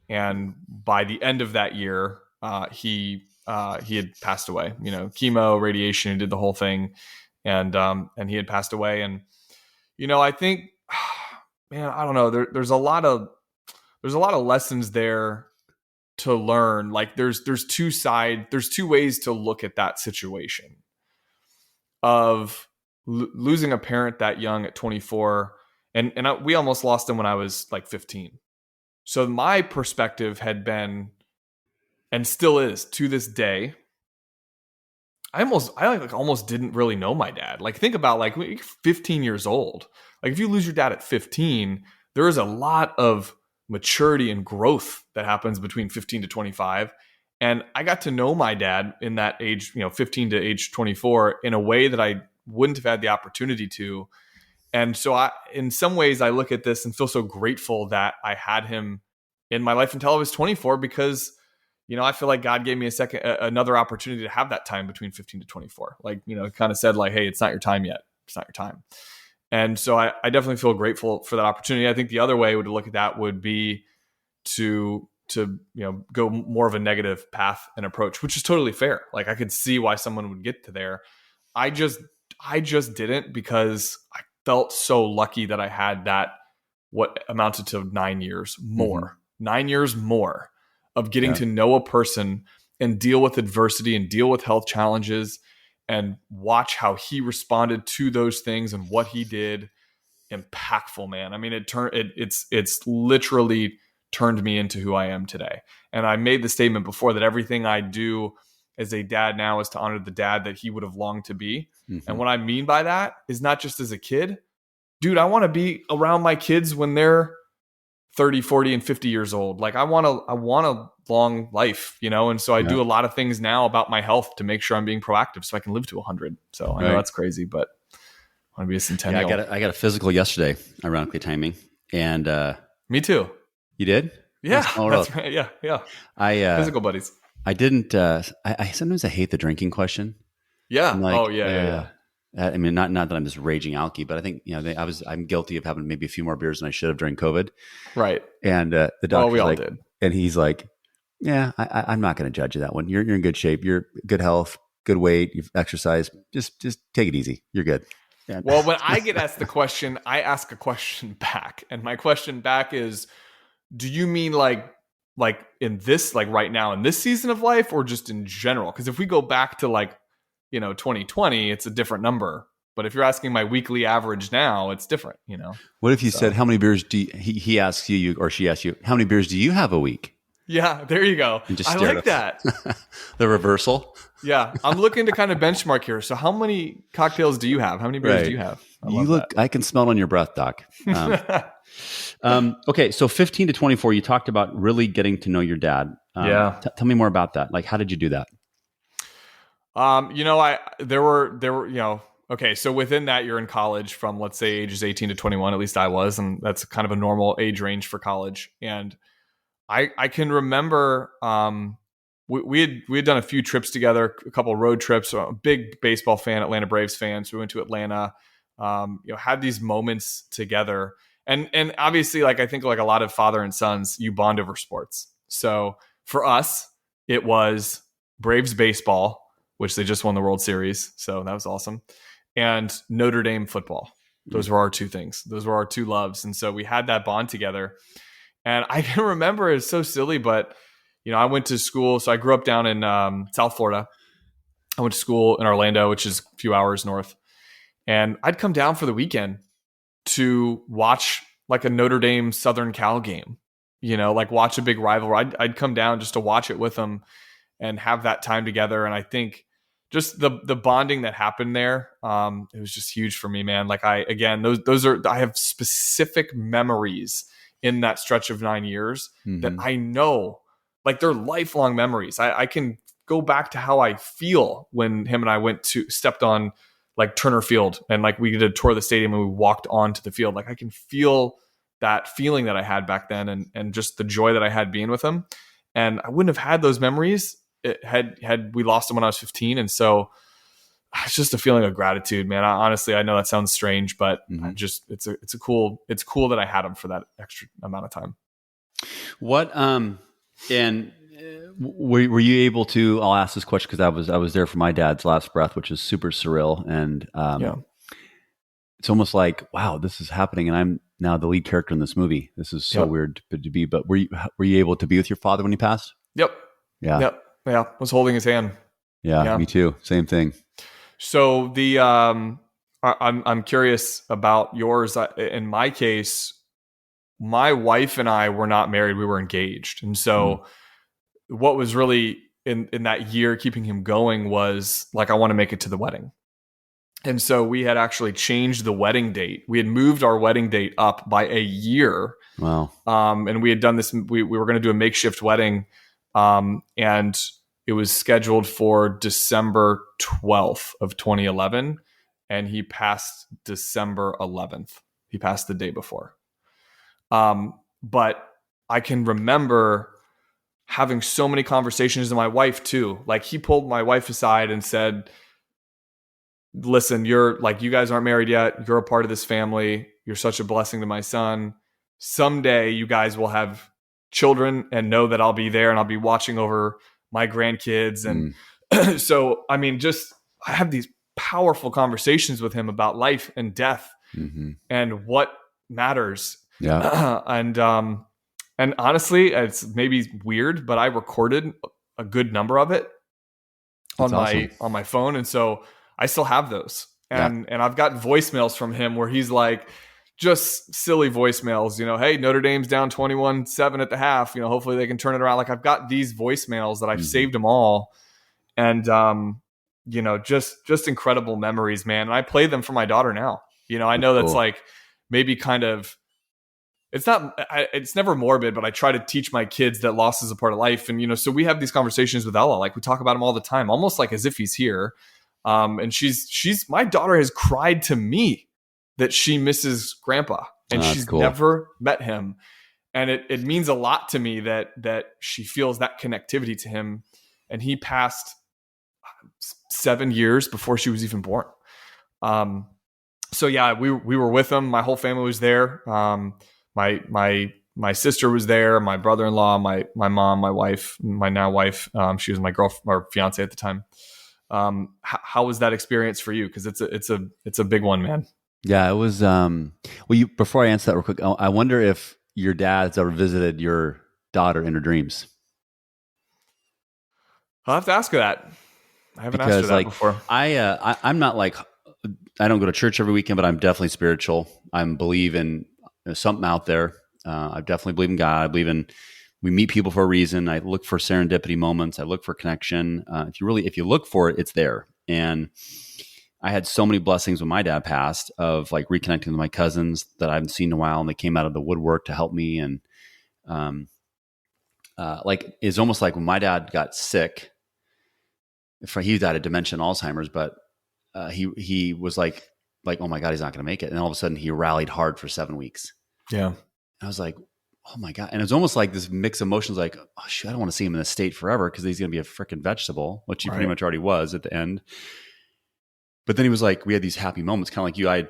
And by the end of that year, he had passed away. Chemo, radiation, he did the whole thing, and he had passed away. And I think, man, I don't know. There's a lot of lessons there to learn. Like there's two ways to look at that situation of losing a parent that young at 24, and we almost lost him when I was like 15. So my perspective had been, and still is to this day, I almost didn't really know my dad. Like think about like 15 years old. Like if you lose your dad at 15, there is a lot of maturity and growth that happens between 15 to 25. And I got to know my dad in that age, 15 to age 24 in a way that I wouldn't have had the opportunity to. And so in some ways I look at this and feel so grateful that I had him in my life until I was 24, because, I feel like God gave me another opportunity to have that time between 15 to 24. Like, kind of said like, hey, it's not your time yet. It's not your time. And so I definitely feel grateful for that opportunity. I think the other way to look at that would be to go more of a negative path and approach, which is totally fair. Like I could see why someone would get to there. I just didn't, because I felt so lucky that I had that, what amounted to 9 years more, 9 years more of getting to know a person and deal with adversity and deal with health challenges and watch how he responded to those things and what he did. Impactful, man. I mean, it's literally turned me into who I am today. And I made the statement before that everything I do as a dad now is to honor the dad that he would have longed to be. And what I mean by that is not just as a kid. Dude, I want to be around my kids when they're 30, 40, and 50 years old. Like I want a long life, and so I do a lot of things now about my health to make sure I'm being proactive so I can live to 100. So I know that's crazy, but I want to be a centennial. Yeah, I got a physical yesterday, ironically timing. And me too. You did? Yeah, that's right. Yeah. Physical buddies. I didn't. I sometimes I hate the drinking question. Yeah. Like, yeah. I mean, not that I'm just raging alky, but I think I'm guilty of having maybe a few more beers than I should have during COVID. Right. And the doctor, we all did. And he's like, "Yeah, I'm not going to judge you that one. You're in good shape. You're good health, good weight. You've exercised. Just take it easy. You're good." Yeah. Well, when I get asked the question, I ask a question back, and my question back is, do you mean like in this, like right now in this season of life, or just in general? Because if we go back to 2020, it's a different number. But if you're asking my weekly average now, it's different, What if you said, how many beers do he asks you, or she asks you, how many beers do you have a week? Yeah, there you go. I like that. The reversal. Yeah. I'm looking to kind of benchmark here. So how many cocktails do you have? How many beers do you have? I can smell it on your breath, Doc. Okay. So 15 to 24, you talked about really getting to know your dad. Tell me more about that. Like, how did you do that? There were, okay. So within that, you're in college from, let's say, ages 18 to 21, at least I was, and that's kind of a normal age range for college. And I can remember, we had done a few trips together, a couple of road trips. So I'm a big baseball fan, Atlanta Braves fan. So we went to Atlanta, had these moments together. And obviously, like I think like a lot of father and sons, you bond over sports. So for us, it was Braves baseball, which they just won the World Series. So that was awesome. And Notre Dame football. Those were our two things. Those were our two loves. And so we had that bond together. And I can remember, it's so silly, but I went to school. So I grew up down in South Florida. I went to school in Orlando, which is a few hours north. And I'd come down for the weekend to watch like a Notre Dame Southern Cal game, like watch a big rivalry. I'd come down just to watch it with them and have that time together. And I think just the bonding that happened there, it was just huge for me, man. Like I have specific memories in that stretch of 9 years that I know, like they're lifelong memories. I can go back to how I feel when him and I stepped on like Turner Field, and like we did a tour of the stadium and we walked onto the field. Like I can feel that feeling that I had back then, and just the joy that I had being with him. And I wouldn't have had those memories had we lost him when I was 15. And so it's just a feeling of gratitude, man. Honestly, I know that sounds strange, but it's cool that I had him for that extra amount of time. What and were you able to? I'll ask this question because I was there for my dad's last breath, which is super surreal, and it's almost like, wow, this is happening, and I'm now the lead character in this movie. This is so weird to be. But were you able to be with your father when he passed? Yep. Yeah. Yep. Yeah. I was holding his hand. Yeah. Me too. Same thing. So I'm curious about yours. In my case, my wife and I were not married; we were engaged, and so what was really in that year keeping him going was like, I want to make it to the wedding. And so we had actually changed the wedding date. We had moved our wedding date up by a year. Wow. And we had done this. We were going to do a makeshift wedding. And it was scheduled for December 12th of 2011. And he passed December 11th. He passed the day before. But I can remember having so many conversations with my wife too. Like he pulled my wife aside and said, listen, you guys aren't married yet. You're a part of this family. You're such a blessing to my son. Someday you guys will have children and know that I'll be there and I'll be watching over my grandkids. And so, I mean, I have these powerful conversations with him about life and death and what matters. Yeah. And honestly, it's maybe weird, but I recorded a good number of it on my phone. And so I still have those. And I've got voicemails from him where he's like, just silly voicemails, hey, Notre Dame's down 21-7 at the half, hopefully they can turn it around. Like I've got these voicemails that I've saved them all. And, just incredible memories, man. And I play them for my daughter now. I know that's like maybe kind of, it's never morbid, but I try to teach my kids that loss is a part of life. And, so we have these conversations with Ella, like we talk about him all the time, almost like as if he's here. And my daughter has cried to me that she misses grandpa and she's never met him. And it means a lot to me that she feels that connectivity to him. And he passed 7 years before she was even born. So yeah, we were with him. My whole family was there. My sister was there, my brother-in-law, my mom, my wife, my now wife. She was my girlfriend or fiance at the time. How was that experience for you? Because it's a big one, man. Yeah, it was. Before I answer that real quick, I wonder if your dad's ever visited your daughter in her dreams. I'll have to ask her that. I haven't asked her that before. I'm not like, I don't go to church every weekend, but I'm definitely spiritual. I believe in something out there. I definitely believe in God. I believe in we meet people for a reason. I look for serendipity moments. I look for connection. If you look for it, it's there. And I had so many blessings when my dad passed of like reconnecting with my cousins that I haven't seen in a while, and they came out of the woodwork to help me. And it's almost like when my dad got sick, he died of dementia and Alzheimer's, but he was like, oh my God, he's not going to make it. And all of a sudden he rallied hard for 7 weeks. Yeah. I was like, oh my God. And it was almost like this mix of emotions like, oh shit, I don't want to see him in this state forever because he's going to be a freaking vegetable, which he pretty much already was at the end. But then he was like, we had these happy moments, kind of like you. I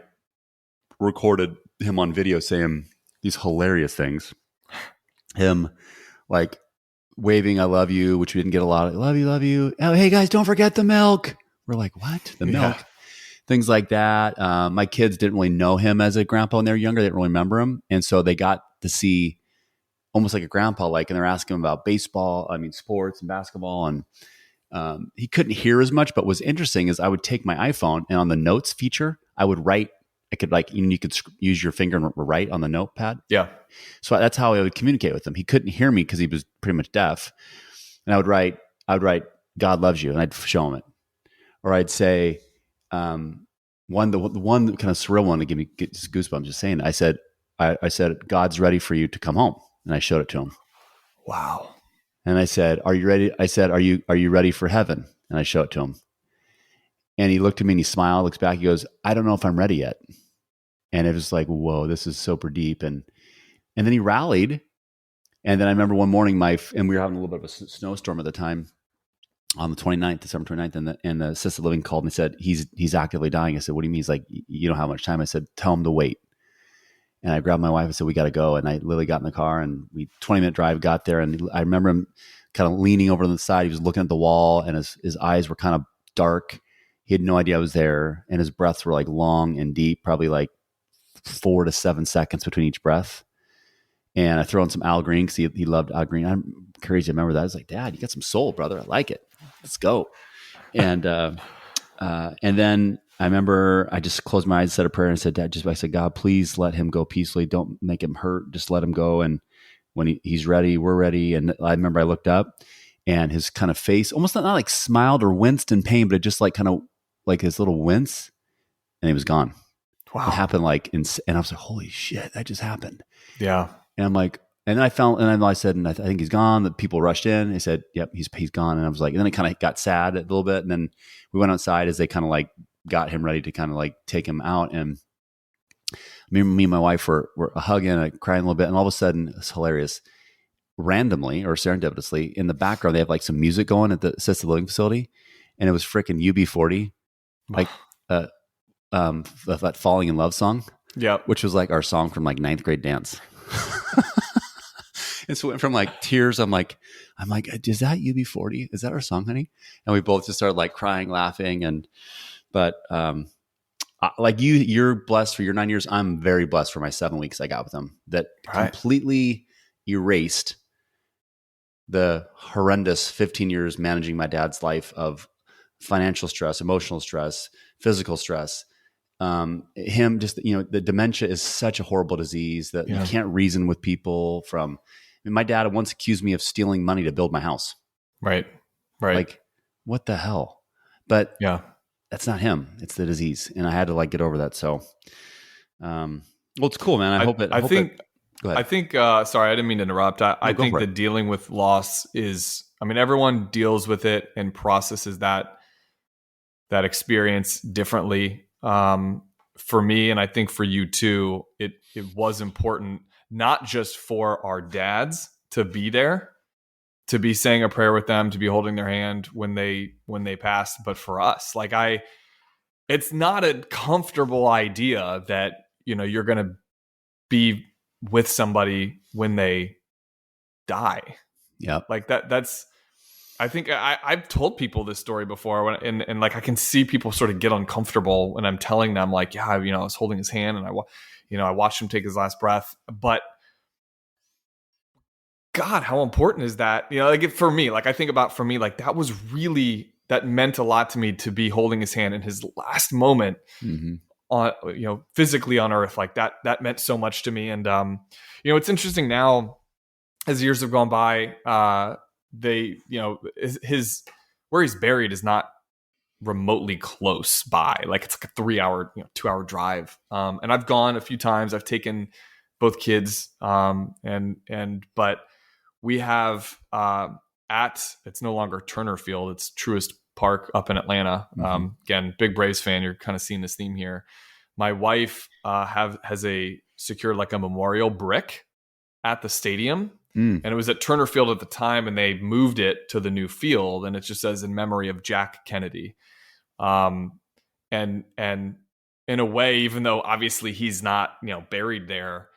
recorded him on video saying these hilarious things. Him like waving, I love you, which we didn't get a lot of. Love you, love you. Oh, hey guys, don't forget the milk. We're like, what? The milk? Things like that. My kids didn't really know him as a grandpa when they were younger. They didn't really remember him. And so they got to see almost like a grandpa, like, and they're asking him about baseball, sports and basketball. And he couldn't hear as much, but what's interesting is I would take my iPhone and on the notes feature, I would write, I could like, you could use your finger and write on the notepad. Yeah. So that's how I would communicate with him. He couldn't hear me because he was pretty much deaf. And I would write, God loves you. And I'd show him it. Or I'd say, the one kind of surreal one to get goosebumps just saying it. I said, God's ready for you to come home. And I showed it to him. Wow. And I said, are you ready? I said, are you ready for heaven? And I showed it to him. And he looked at me and he smiled, looks back. He goes, I don't know if I'm ready yet. And it was like, whoa, this is super deep. And then he rallied. And then I remember one morning and we were having a little bit of a snowstorm at the time on the 29th, December 29th. And the assisted living called and said, he's actively dying. I said, what do you mean? He's like, you don't have much time. I said, tell him to wait. And I grabbed my wife and said, we got to go. And I literally got in the car and 20-minute drive, got there. And I remember him kind of leaning over on the side. He was looking at the wall and his eyes were kind of dark. He had no idea I was there. And his breaths were like long and deep, probably like 4 to 7 seconds between each breath. And I throw in some Al Green because he loved Al Green. I'm crazy to remember that. I was like, Dad, you got some soul, brother. I like it. Let's go. And then I remember I just closed my eyes, said a prayer, and said, Dad, I said, God, please let him go peacefully. Don't make him hurt. Just let him go. And when he's ready, we're ready. And I remember I looked up and his kind of face almost not like smiled or winced in pain, but it just like kind of like his little wince, and he was gone. Wow. It happened and I was like, holy shit, that just happened. Yeah. And I'm like, and then I said, and I think he's gone. The people rushed in. They said, yep, he's gone. And I was like, and then it kind of got sad a little bit. And then we went outside as they kind of like got him ready to kind of like take him out. And me and my wife were hugging and crying a little bit. And all of a sudden, it's hilarious. Randomly or serendipitously, in the background, they have like some music going at the assisted living facility. And it was freaking UB40, like that Falling in Love song. Yeah. Which was like our song from like 9th grade dance. And so it went from like tears. I'm like, is that UB40? Is that our song, honey? And we both just started like crying, laughing. But like you're blessed for your 9 years. I'm very blessed for my 7 weeks I got with him that completely erased the horrendous 15 years managing my dad's life of financial stress, emotional stress, physical stress. Him just, the dementia is such a horrible disease that you can't reason with people my dad once accused me of stealing money to build my house. Right. Like, what the hell? But yeah, that's not him. It's the disease. And I had to like get over that. So, well, it's cool, man. I think, go ahead. Sorry, I didn't mean to interrupt. I think that dealing with loss is, everyone deals with it and processes that experience differently. For me, and I think for you too, it was important, not just for our dads to be there, to be saying a prayer with them, to be holding their hand when they passed, but for us, it's not a comfortable idea that, you're going to be with somebody when they die. Yeah. Like that's, I think I've told people this story before and like I can see people sort of get uncomfortable when I'm telling them like, yeah, I was holding his hand and I watched him take his last breath, but God, how important is that? For me, I think about for me, that meant a lot to me to be holding his hand in his last moment on, physically on earth. Like that meant so much to me. And, it's interesting now as years have gone by, his where he's buried is not remotely close by. Like it's like a 3-hour, 2-hour drive. And I've gone a few times. I've taken both kids. But we have it's no longer Turner Field. It's Truist Park up in Atlanta. Again, big Braves fan. You're kind of seeing this theme here. My wife has secured like a memorial brick at the stadium. Mm. And it was at Turner Field at the time, and they moved it to the new field, and it just says in memory of Jack Kennedy. And in a way, even though obviously he's not, buried there,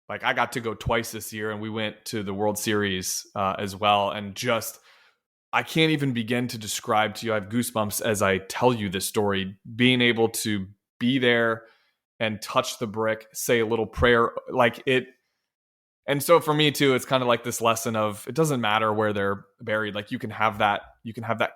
like I got to go twice this year, and we went to the World Series as well. And just, I can't even begin to describe to you. I have goosebumps as I tell you this story, being able to be there and touch the brick, say a little prayer, like it. And so for me too, it's kind of like this lesson of, it doesn't matter where they're buried. Like you can have that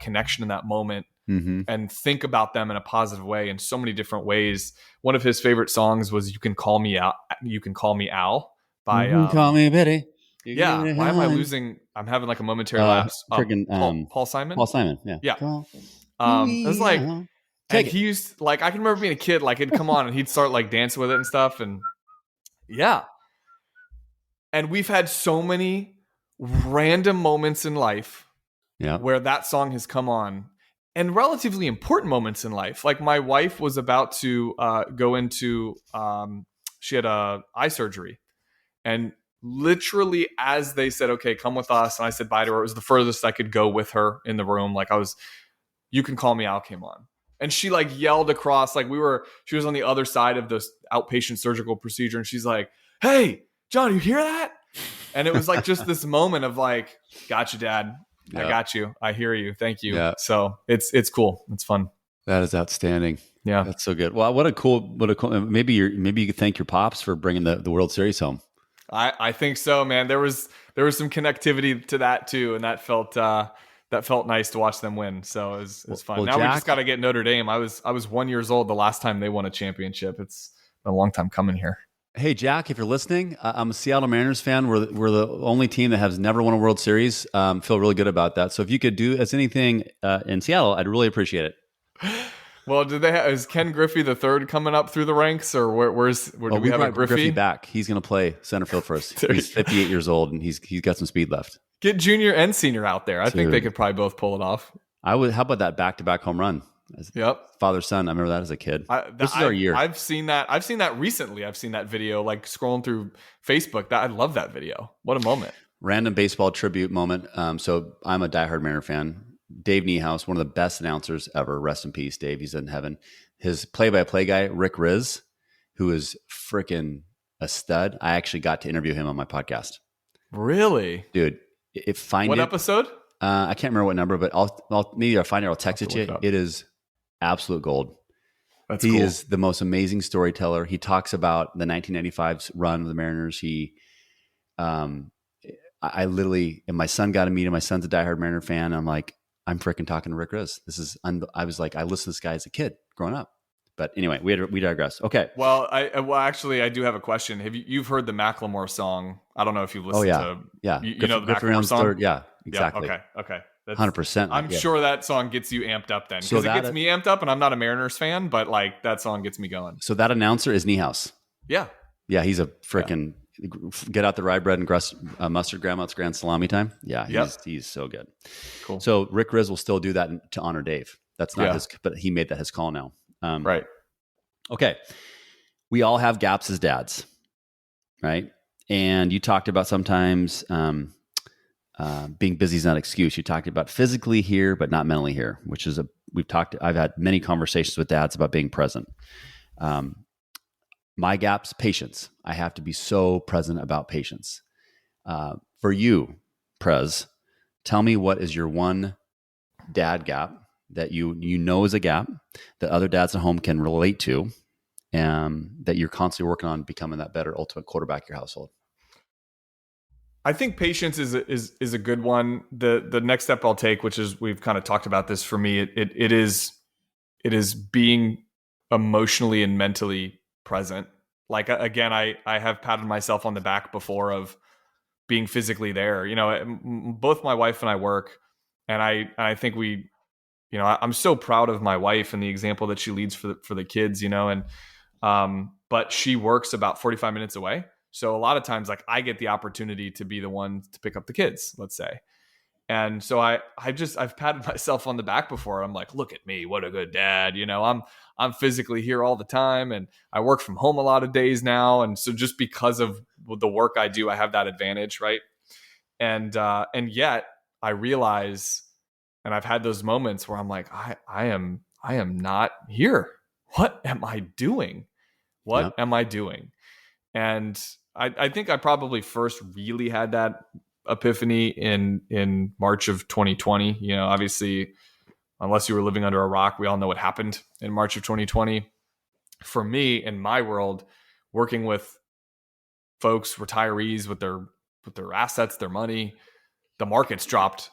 connection in that moment, and think about them in a positive way in so many different ways. One of his favorite songs was "You Can Call Me Out." You Can Call Me Al by Call Me Betty. Yeah. Why am I losing? I'm having like a momentary lapse. Paul Simon. Paul Simon. Yeah. Yeah. It was like, and he used, like, I can remember being a kid, like it'd come on and he'd start like dancing with it and stuff. And yeah. And we've had so many random moments in life where that song has come on, and relatively important moments in life. Like my wife was about to go into, she had eye surgery, and literally as they said, okay, come with us, and I said bye to her, it was the furthest I could go with her in the room. Like You Can Call Me Al came on, and she like yelled across, like she was on the other side of this outpatient surgical procedure, and she's like, "Hey, John, you hear that?" And it was like just this moment of like, "Got you, Dad. I got you. I hear you. Thank you." Yeah. So it's cool. It's fun. That is outstanding. Yeah, that's so good. Well, what a cool. Maybe you could thank your pops for bringing the World Series home. I think so, man. There was some connectivity to that too, and that felt nice to watch them win. So it was fun. Now Jack, we just got to get Notre Dame. I was 1 year old the last time they won a championship. It's been a long time coming here. Hey, Jack, if you're listening, I'm a Seattle Mariners fan. We're the only team that has never won a World Series. Feel really good about that. So if you could do anything in Seattle, I'd really appreciate it. Well, is Ken Griffey the third coming up through the ranks, or do we have a Griffey back? He's going to play center field for us. He's 58 years old, and he's got some speed left. Get junior and senior out there. I think they could probably both pull it off. How about that back-to-back home run? Yep. Father son. I remember that as a kid. This is our year. I've seen that recently. I've seen that video, like scrolling through Facebook. I love that video. What a moment. Random baseball tribute moment. So I'm a diehard Mariner fan. Dave Niehaus, one of the best announcers ever. Rest in peace, Dave. He's in heaven. His play-by-play guy, Rick Riz, who is freaking a stud. I actually got to interview him on my podcast. Really? Dude, what episode? I can't remember what number, but I'll find it. I'll text it to you. It is absolute gold. That's cool. He is the most amazing storyteller. He talks about the 1995 run of the Mariners. I literally, and my son got to meet him. My son's a diehard Mariner fan. I'm like, I'm freaking talking to Rick Riz. I was like, I listened to this guy as a kid growing up. But anyway, we digress. Okay. Well, actually, I do have a question. You've heard the Macklemore song? I don't know if you listened to. Yeah. You know the Macklemore song? Yeah, exactly. Yeah, okay. 100%. I'm sure that song gets you amped up then, because it gets me amped up, and I'm not a Mariners fan, but like that song gets me going. So that announcer is Niehaus. Yeah. Yeah, he's a freaking get out the rye bread and mustard, grandma's grand salami time. Yeah, he's so good. Cool. So Rick Riz will still do that to honor Dave. That's not his, but he made that his call now. Right. Okay. We all have gaps as dads, right? And you talked about sometimes being busy is not an excuse. You talked about physically here, but not mentally here, which is I've had many conversations with dads about being present. My gaps, patience. I have to be so present about patience. For you, Prez, tell me what is your one dad gap that you know is a gap that other dads at home can relate to, that you're constantly working on becoming that better ultimate quarterback of your household. I think patience is a good one. The next step I'll take, which is, we've kind of talked about this, for me, it is being emotionally and mentally present. Like, again, I have patted myself on the back before of being physically there. Both my wife and I work, and I think I'm so proud of my wife and the example that she leads for the kids, but she works about 45 minutes away. So a lot of times, like, I get the opportunity to be the one to pick up the kids, let's say. And so I've patted myself on the back before. I'm like, look at me, what a good dad. I'm physically here all the time, and I work from home a lot of days now. And so just because of the work I do, I have that advantage, right? And yet I realize, and I've had those moments where I'm like, I am not here. What am I doing? What am I doing? And I think I probably first really had that epiphany in March of 2020. You know, obviously, unless you were living under a rock, we all know what happened in March of 2020. For me, in my world, working with folks, retirees with their assets, their money, the markets dropped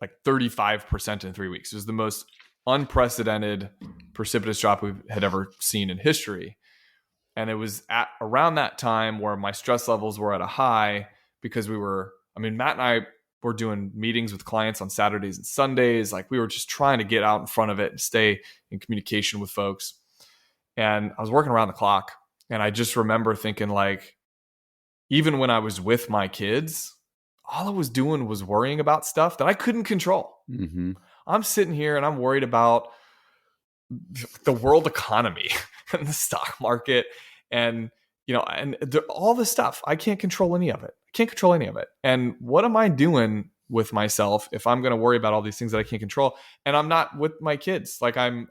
like 35% in 3 weeks. It was the most unprecedented, precipitous drop we had ever seen in history. And it was at around that time where my stress levels were at a high because Matt and I were doing meetings with clients on Saturdays and Sundays. Like we were just trying to get out in front of it and stay in communication with folks. And I was working around the clock. And I just remember thinking, like, even when I was with my kids, all I was doing was worrying about stuff that I couldn't control. Mm-hmm. I'm sitting here and I'm worried about the world economy and the stock market and, all this stuff. I can't control any of it. And what am I doing with myself if I'm going to worry about all these things that I can't control? And I'm not with my kids. Like I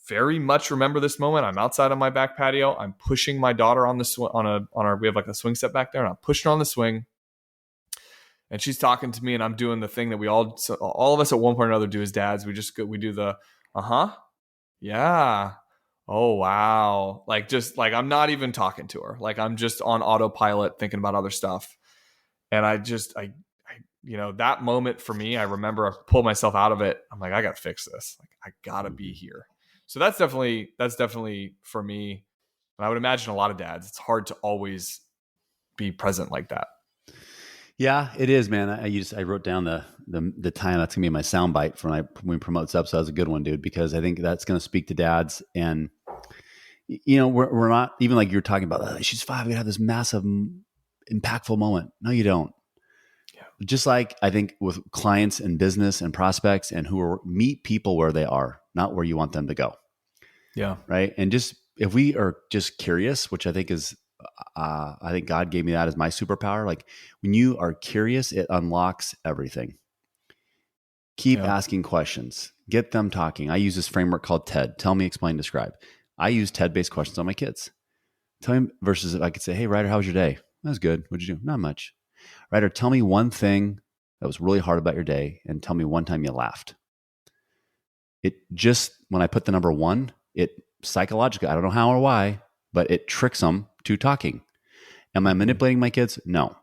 very much remember this moment. I'm outside on my back patio. I'm pushing my daughter on the we have like a swing set back there, and I'm pushing her on the swing. And she's talking to me, and I'm doing the thing that all of us at one point or another do as dads. We do the, yeah, oh, wow. Like, just like, I'm not even talking to her. Like, I'm just on autopilot thinking about other stuff. And that moment for me, I remember I pulled myself out of it. I'm like, I got to fix this. Like, I got to be here. So that's definitely for me. And I would imagine a lot of dads, it's hard to always be present like that. Yeah, it is, man. I wrote down the time that's gonna be my soundbite for when we promote this episode. That's a good one, dude, because I think that's gonna speak to dads. And we're not even like you're talking about. Oh, she's 5. We have this massive, impactful moment. No, you don't. Yeah. Just like I think with clients and business and prospects and meet people where they are, not where you want them to go. Yeah. Right. And just if we are just curious, which I think is. I think God gave me that as my superpower. Like when you are curious, it unlocks everything. Keep asking questions, get them talking. I use this framework called TED. Tell me, explain, describe. I use TED-based questions on my kids. Tell me versus if I could say, hey, Ryder, how was your day? That was good. What'd you do? Not much. Ryder, tell me one thing that was really hard about your day and tell me one time you laughed. It just, when I put the number 1, it psychologically, I don't know how or why, but it tricks them to talking. Am I manipulating my kids? No,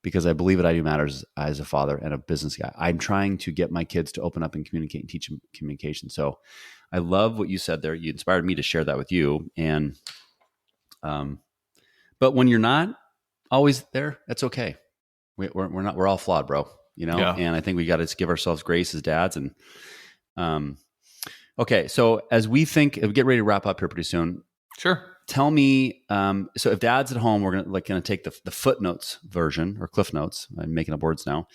because I believe what I do matters as a father and a business guy. I'm trying to get my kids to open up and communicate and teach them communication. So I love what you said there. You inspired me to share that with you. And, but when you're not always there, that's okay. We're all flawed, bro. Yeah. And I think we got to give ourselves grace as dads. And, okay. So as we get ready to wrap up here pretty soon. Sure. Tell me, so if dad's at home, we're gonna take the footnotes version or Cliff Notes. I'm making up words now.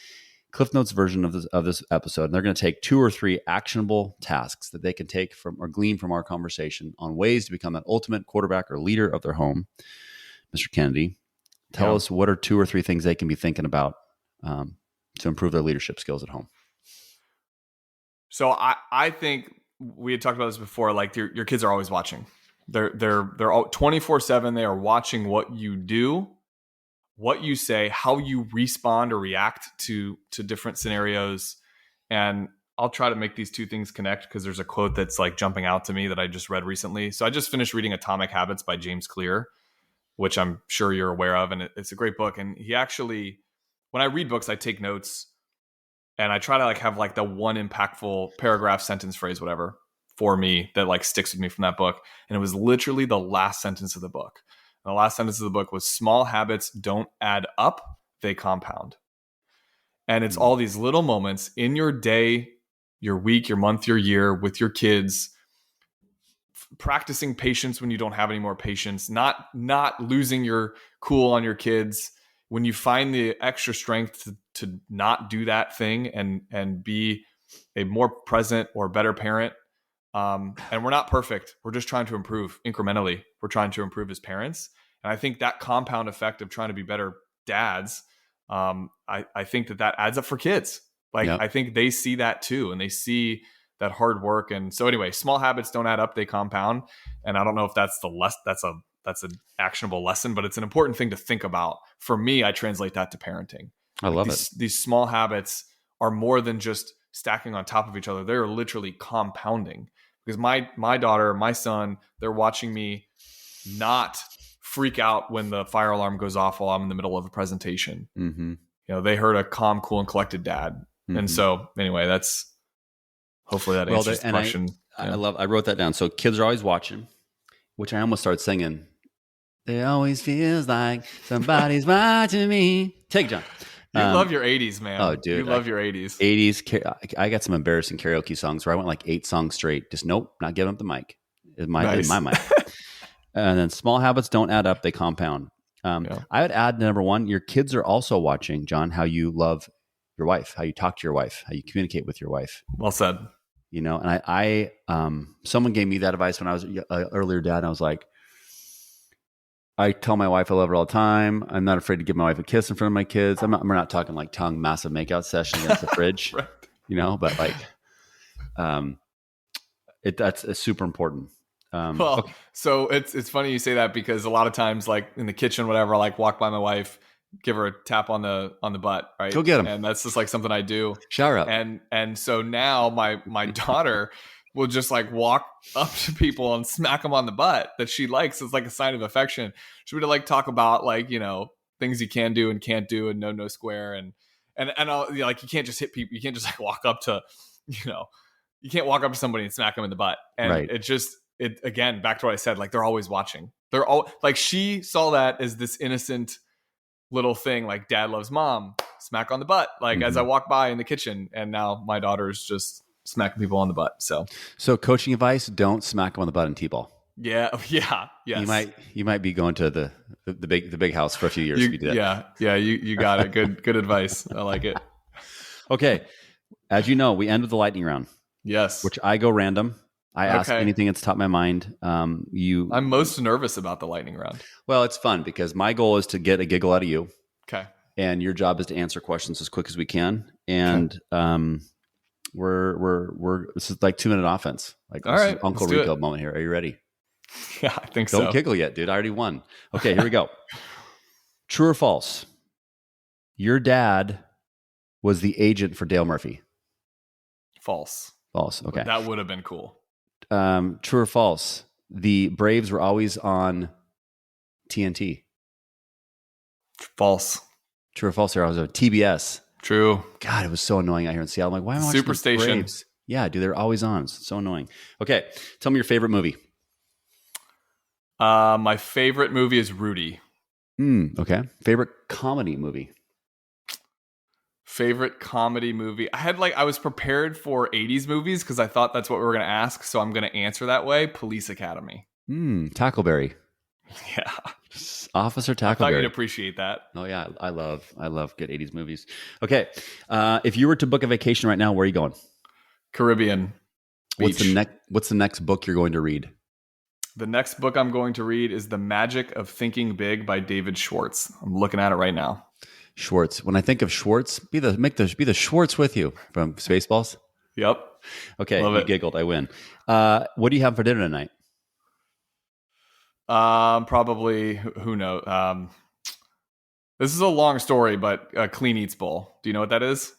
Cliff Notes version of this episode, and they're going to take 2 or 3 actionable tasks that they can take from or glean from our conversation on ways to become that ultimate quarterback or leader of their home. Mr. Kennedy, tell us what are 2 or 3 things they can be thinking about to improve their leadership skills at home. So I think we had talked about this before. Like your kids are always watching. They're 24/7. They are watching what you do, what you say, how you respond or react to different scenarios. And I'll try to make these 2 things connect because there's a quote that's like jumping out to me that I just read recently. So I just finished reading Atomic Habits by James Clear, which I'm sure you're aware of. And it's a great book. And he actually, when I read books, I take notes and I try to have the one impactful paragraph, sentence, phrase, whatever, for me that sticks with me from that book. And it was literally the last sentence of the book. And the last sentence of the book was, small habits don't add up, they compound. And it's all these little moments in your day, your week, your month, your year with your kids, practicing patience when you don't have any more patience, not losing your cool on your kids. When you find the extra strength to not do that thing and be a more present or better parent. And we're not perfect. We're just trying to improve incrementally. We're trying to improve as parents. And I think that compound effect of trying to be better dads, I think that adds up for kids. Like, Yep. I think they see that too, and they see that hard work. And so anyway, small habits don't add up, they compound. And I don't know if that's that's an actionable lesson, but it's an important thing to think about. For me, I translate that to parenting. I love These small habits are more than just stacking on top of each other. They're literally compounding, because my daughter, my son, they're watching me not freak out when the fire alarm goes off while I'm in the middle of a presentation. Mm-hmm. You know, they heard a calm, cool, and collected dad. Mm-hmm. And so anyway, that's hopefully that answers the question. I wrote that down. So kids are always watching, which I almost started singing. It always feels like somebody's watching me. Take it, John. You love your 80s, man. Oh, dude. You love your 80s. 80s. I got some embarrassing karaoke songs where I went like 8 songs straight. Just nope, not giving up the mic. In my mind. And then small habits don't add up. They compound. I would add number 1, your kids are also watching, John, how you love your wife, how you talk to your wife, how you communicate with your wife. Well said. You know, and I someone gave me that advice when I was an earlier dad. And I was like, I tell my wife I love her all the time. I'm not afraid to give my wife a kiss in front of my kids. We're not talking like tongue massive makeout session against the fridge, Right. You know, but like, that's super important. Okay. So it's funny you say that, because a lot of times, like in the kitchen, whatever, I like walk by my wife, give her a tap on the butt, right? Go get him. And that's just like something I do. Shower up. And so now my daughter will just like walk up to people and smack them on the butt that she likes. It's like a sign of affection. She would like talk about like, you know, things you can do and can't do, and no square. And I'll, you know, like, you can't just hit people. You can't just like walk up to, you know, you can't walk up to somebody and smack them in the butt. And right. It again, back to what I said, like, they're always watching. They're all like, she saw that as this innocent little thing, like, dad loves mom, smack on the butt, like, as I walk by in the kitchen. And now my daughter's just smacking people on the butt. So coaching advice: don't smack them on the butt in t-ball. Yeah. Yes. You might be going to the big house for a few years if you do that. Yeah. You got it. Good advice. I like it. Okay. As you know, we end with the lightning round. Yes. Which I go random. I ask anything that's top of my mind. I'm most nervous about the lightning round. Well, it's fun because my goal is to get a giggle out of you. Okay. And your job is to answer questions as quick as we can. And this is like 2-minute offense. Like, all right, Uncle Rico moment here. Are you ready? Yeah, I think so. Don't giggle yet, dude. I already won. Okay, here we go. True or false? Your dad was the agent for Dale Murphy. False. False. Okay. But that would have been cool. True or false? The Braves were always on TNT. False. True or false? I was on TBS. True. God, it was so annoying out here in Seattle. I'm like, why am I watching Superstation? The Braves? Yeah, dude, they're always on. It's so annoying. Okay, tell me your favorite movie. My favorite movie is Rudy. Okay. Favorite comedy movie. Favorite comedy movie. I was prepared for 80s movies because I thought that's what we were going to ask. So I'm going to answer that way. Police Academy. Tackleberry. Yeah. Officer Tackleberry. I thought you'd appreciate that. Oh yeah. I love good 80s movies. Okay. If you were to book a vacation right now, where are you going? Caribbean beach. What's the next book you're going to read? The next book I'm going to read is The Magic of Thinking Big by David Schwartz. I'm looking at it right now. Schwartz. When I think of Schwartz, be the Schwartz with you from Spaceballs. Yep. Okay, you giggled. I win. What do you have for dinner tonight? Probably who knows. This is a long story, but a Clean Eats bowl. Do you know what that is?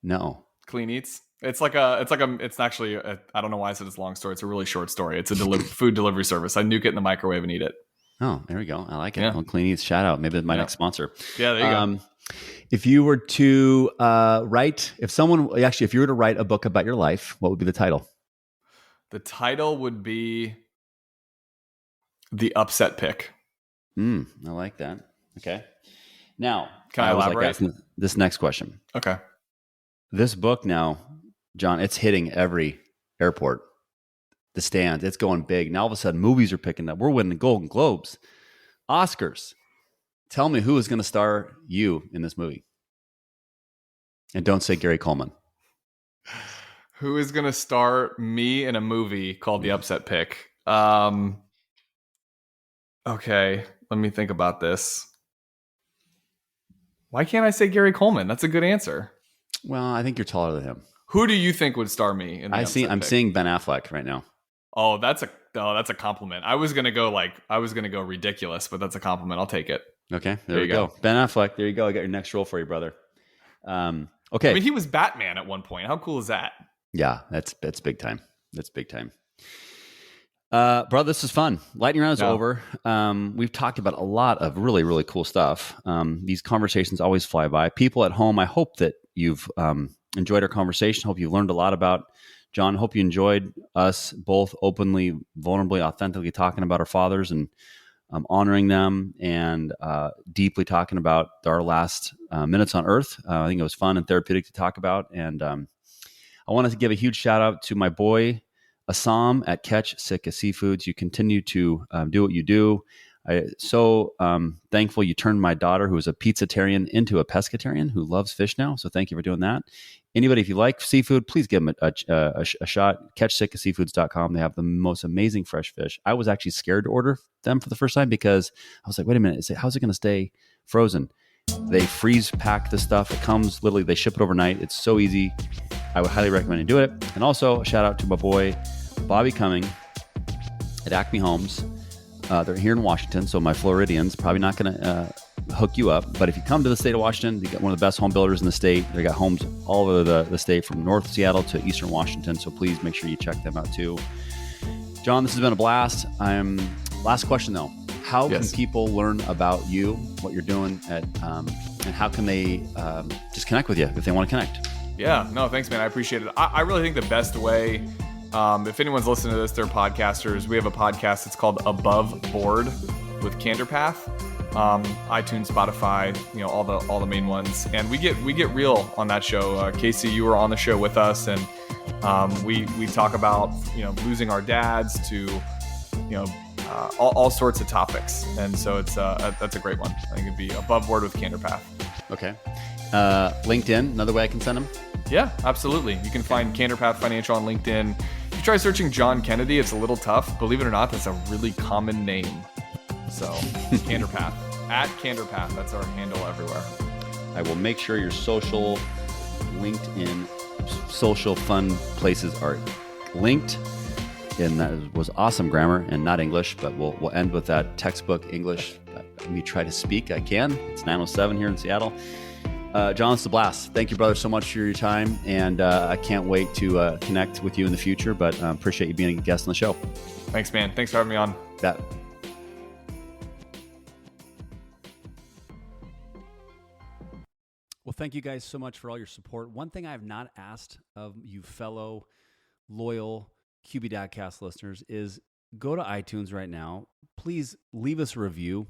No. Clean Eats. It's actually I don't know why I said it's a long story. It's a really short story. It's a food delivery service. I nuke it in the microwave and eat it. Oh, there we go. I like it. Yeah. Well, Clean Eats, shout out. Maybe it's my next sponsor. Yeah, there you go. If you were to if you were to write a book about your life, what would be the title? The title would be The Upset Pick. I like that. Okay. Now, can I elaborate? This next question. Okay. This book now, John, it's hitting every airport. The stands, it's going big. Now all of a sudden, movies are picking up. We're winning Golden Globes, Oscars. Tell me who is going to star you in this movie. And don't say Gary Coleman. Who is going to star me in a movie called The Upset Pick? I Okay, let me think about this. Why can't I say Gary Coleman? That's a good answer. Well, I think you're taller than him. Who do you think would star me in the I'm upset pick? seeing Ben Affleck right now. Oh, that's a compliment. I was gonna go ridiculous, but that's a compliment. I'll take it. Okay, there you go. Ben Affleck. There you go. I got your next role for you, brother. Okay. I mean, he was Batman at one point. How cool is that? Yeah, that's big time. That's big time. Brother, this is fun. Lightning round is over. We've talked about a lot of really, really cool stuff. These conversations always fly by. People at home, I hope that you've enjoyed our conversation. Hope you've learned a lot about John. Hope you enjoyed us both openly, vulnerably, authentically talking about our fathers and honoring them and deeply talking about our last minutes on earth. I think it was fun and therapeutic to talk about. And I wanted to give a huge shout out to my boy, Assam at Catch Sitka Seafoods. You continue to do what you do. I'm so thankful you turned my daughter, who is a pizzatarian, into a pescatarian who loves fish now. So thank you for doing that. Anybody, if you like seafood, please give them a shot. CatchSitkaSeafoods.com. They have the most amazing fresh fish. I was actually scared to order them for the first time because I was like, wait a minute, how's it going to stay frozen? They freeze pack the stuff. It comes literally, they ship it overnight. It's so easy. I would highly recommend you do it. And also a shout out to my boy, Bobby Cumming at Acme Homes. They're here in Washington, so my Floridians probably not going to hook you up. But if you come to the state of Washington, you got one of the best home builders in the state. They got homes all over the state, from North Seattle to Eastern Washington. So please make sure you check them out too. John, this has been a blast. Last question though. How can people learn about you, what you're doing and how can they just connect with you if they want to connect? Yeah, no, thanks, man. I appreciate it. I really think the best way, if anyone's listening to this, they're podcasters. We have a podcast. It's called Above Board with Canderpath. iTunes, Spotify, all the main ones. And we get real on that show. Casey, you were on the show with us, and we talk about losing our dads to all sorts of topics. And so it's that's a great one. I think it'd be Above Board with Canderpath. Okay. LinkedIn, another way I can send them? Yeah, absolutely. You can find Canderpath Financial on LinkedIn. If you try searching John Kennedy, it's a little tough. Believe it or not, that's a really common name. So Canderpath, at Canderpath, that's our handle everywhere. I will make sure your social, LinkedIn, social fun places are linked. And that was awesome grammar and not English, but we'll end with that textbook English. Let me try to speak. I can. It's 9:07 here in Seattle. John, it's a blast. Thank you, brother, so much for your time. And I can't wait to connect with you in the future, but appreciate you being a guest on the show. Thanks, man. Thanks for having me on. That. Well, thank you guys so much for all your support. One thing I have not asked of you fellow loyal QB Dadcast listeners is go to iTunes right now. Please leave us a review,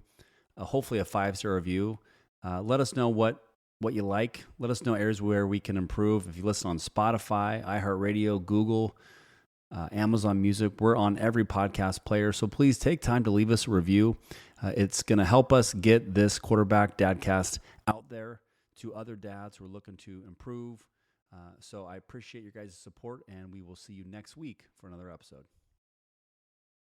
hopefully a 5-star review. Let us know what you like. Let us know areas where we can improve. If you listen on Spotify, iHeartRadio, Google, Amazon Music, we're on every podcast player. So please take time to leave us a review. It's going to help us get this Quarterback Dadcast out there to other dads who are looking to improve. So I appreciate your guys' support, and we will see you next week for another episode.